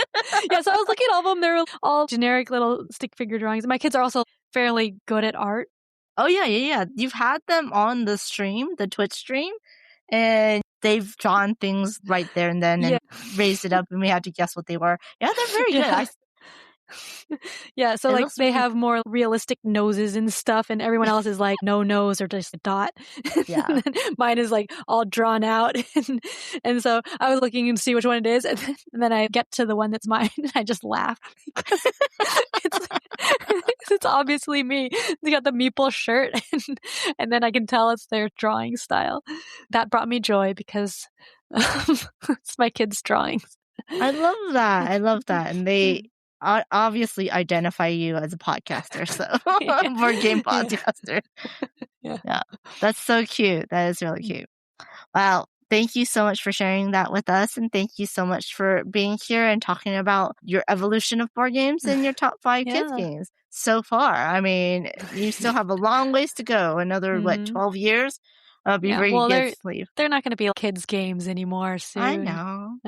So I was looking at all of them. They're all generic little stick figure drawings. My kids are also fairly good at art. Oh, yeah. You've had them on the stream, the Twitch stream, and they've drawn things right there and then and raised it up, and we had to guess what they were. Yeah, they're very good. Yeah, so like they have more realistic noses and stuff, and everyone else is like no nose or just a dot. Yeah. And mine is like all drawn out, and so I was looking to see which one it is, and then I get to the one that's mine, and I just laugh because it's obviously me. They got the meeple shirt, and then I can tell it's their drawing style. That brought me joy because it's my kids' drawings. I love that, and they obviously identify you as a podcaster, so board game podcaster. Yeah, that's so cute. That is really cute. Wow, thank you so much for sharing that with us, and thank you so much for being here and talking about your evolution of board games and your top 5 kids games so far. I mean, you still have a long ways to go. Another 12 years before you get sleep. They're not going to be kids games anymore soon. I know.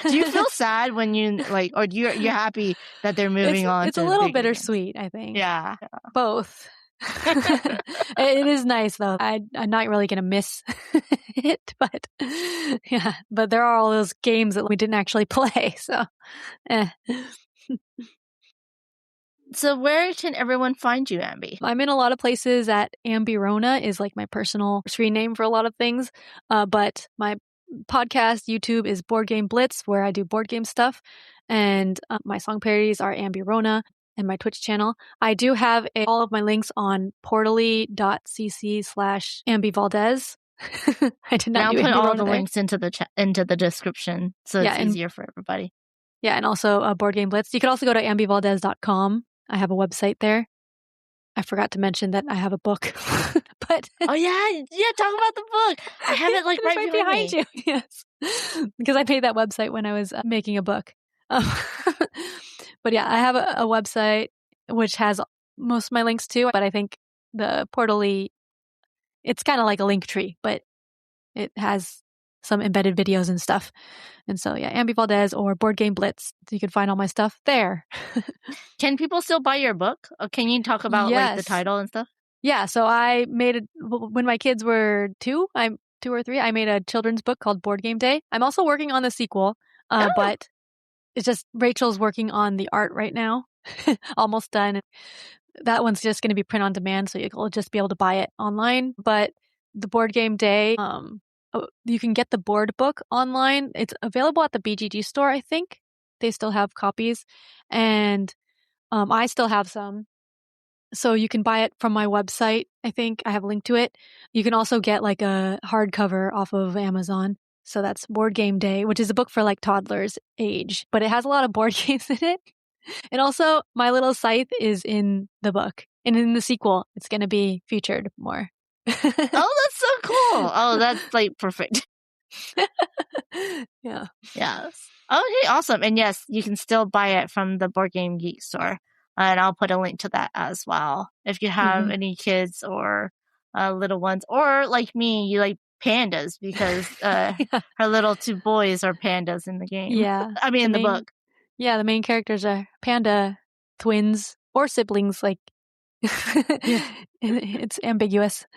Do you feel sad when you like, or you're happy that they're moving on? It's a little bittersweet, I think. Yeah. Both. It is nice though. I'm not really going to miss it, but there are all those games that we didn't actually play. So, So where can everyone find you, Ambie? I'm in a lot of places at Ambie Rona is like my personal screen name for a lot of things. But my podcast, YouTube is Board Game Blitz, where I do board game stuff. And my song parodies are Ambie Rona, and my Twitch channel. I do have all of my links on portally.cc/Ambie Valdés. I did not put all the links into the description, so it's easier for everybody. Yeah, and also Board Game Blitz. You could also go to ambievaldez.com. I have a website there. I forgot to mention that I have a book. But talk about the book. I have it like right behind you. Yes, because I made that website when I was making a book. But yeah, I have a website which has most of my links too. But I think the Portally, it's kind of like a link tree, but it has some embedded videos and stuff. And so, Ambie Valdés or Board Game Blitz. You can find all my stuff there. Can people still buy your book? Or can you talk about like the title and stuff? Yeah, so I made it when my kids were 2 or 3. I made a children's book called Board Game Day. I'm also working on the sequel, but it's just Rachel's working on the art right now. Almost done. That one's just going to be print on demand, so you'll just be able to buy it online. But the Board Game Day, you can get the board book online. It's available at the BGG store, I think. They still have copies. And I still have some. So you can buy it from my website. I think I have a link to it. You can also get like a hardcover off of Amazon. So that's Board Game Day, which is a book for like toddlers age. But it has a lot of board games in it. And also, my Little Scythe is in the book. And in the sequel, it's going to be featured more. Oh, that's so cool. Oh, that's like perfect. Yeah. Yes. Okay, awesome. And yes, you can still buy it from the Board Game Geek store. And I'll put a link to that as well. If you have any kids or little ones, or like me, you like pandas because her little 2 boys are pandas in the game. Yeah. I mean, in the book. Yeah, the main characters are panda twins or siblings. Like, it's ambiguous.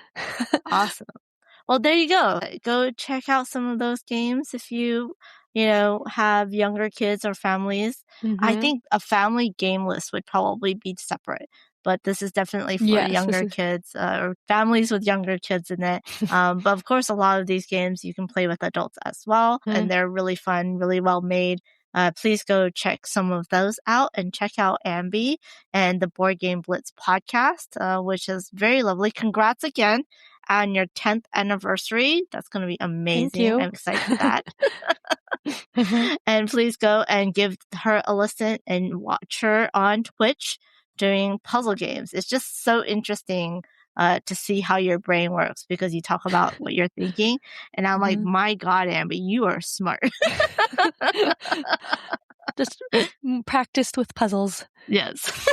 Awesome. Well, there you go. Go check out some of those games if you have younger kids or families. I think a family game list would probably be separate, but this is definitely for younger kids or families with younger kids in it. But of course, a lot of these games you can play with adults as well, and they're really fun, really well made. Please go check some of those out and check out Ambie and the Board Game Blitz podcast, which is very lovely. Congrats again on your 10th anniversary. That's going to be amazing. Thank you. I'm excited for that. And please go and give her a listen and watch her on Twitch doing puzzle games. It's just so interesting to see how your brain works because you talk about what you're thinking. And I'm like, my God, Ambie, you are smart. Just practiced with puzzles. Yes.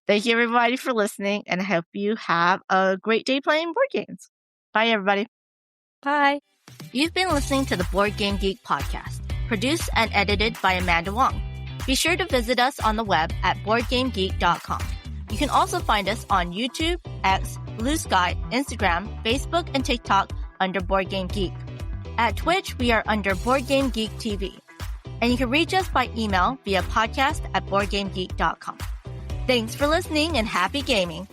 Thank you, everybody, for listening, and I hope you have a great day playing board games. Bye, everybody. Bye. You've been listening to the Board Game Geek podcast, produced and edited by Amanda Wong. Be sure to visit us on the web at boardgamegeek.com. You can also find us on YouTube, X, Blue Sky, Instagram, Facebook, and TikTok under Board Game Geek. At Twitch, we are under Board Game Geek TV. And you can reach us by email via podcast@boardgamegeek.com. Thanks for listening and happy gaming.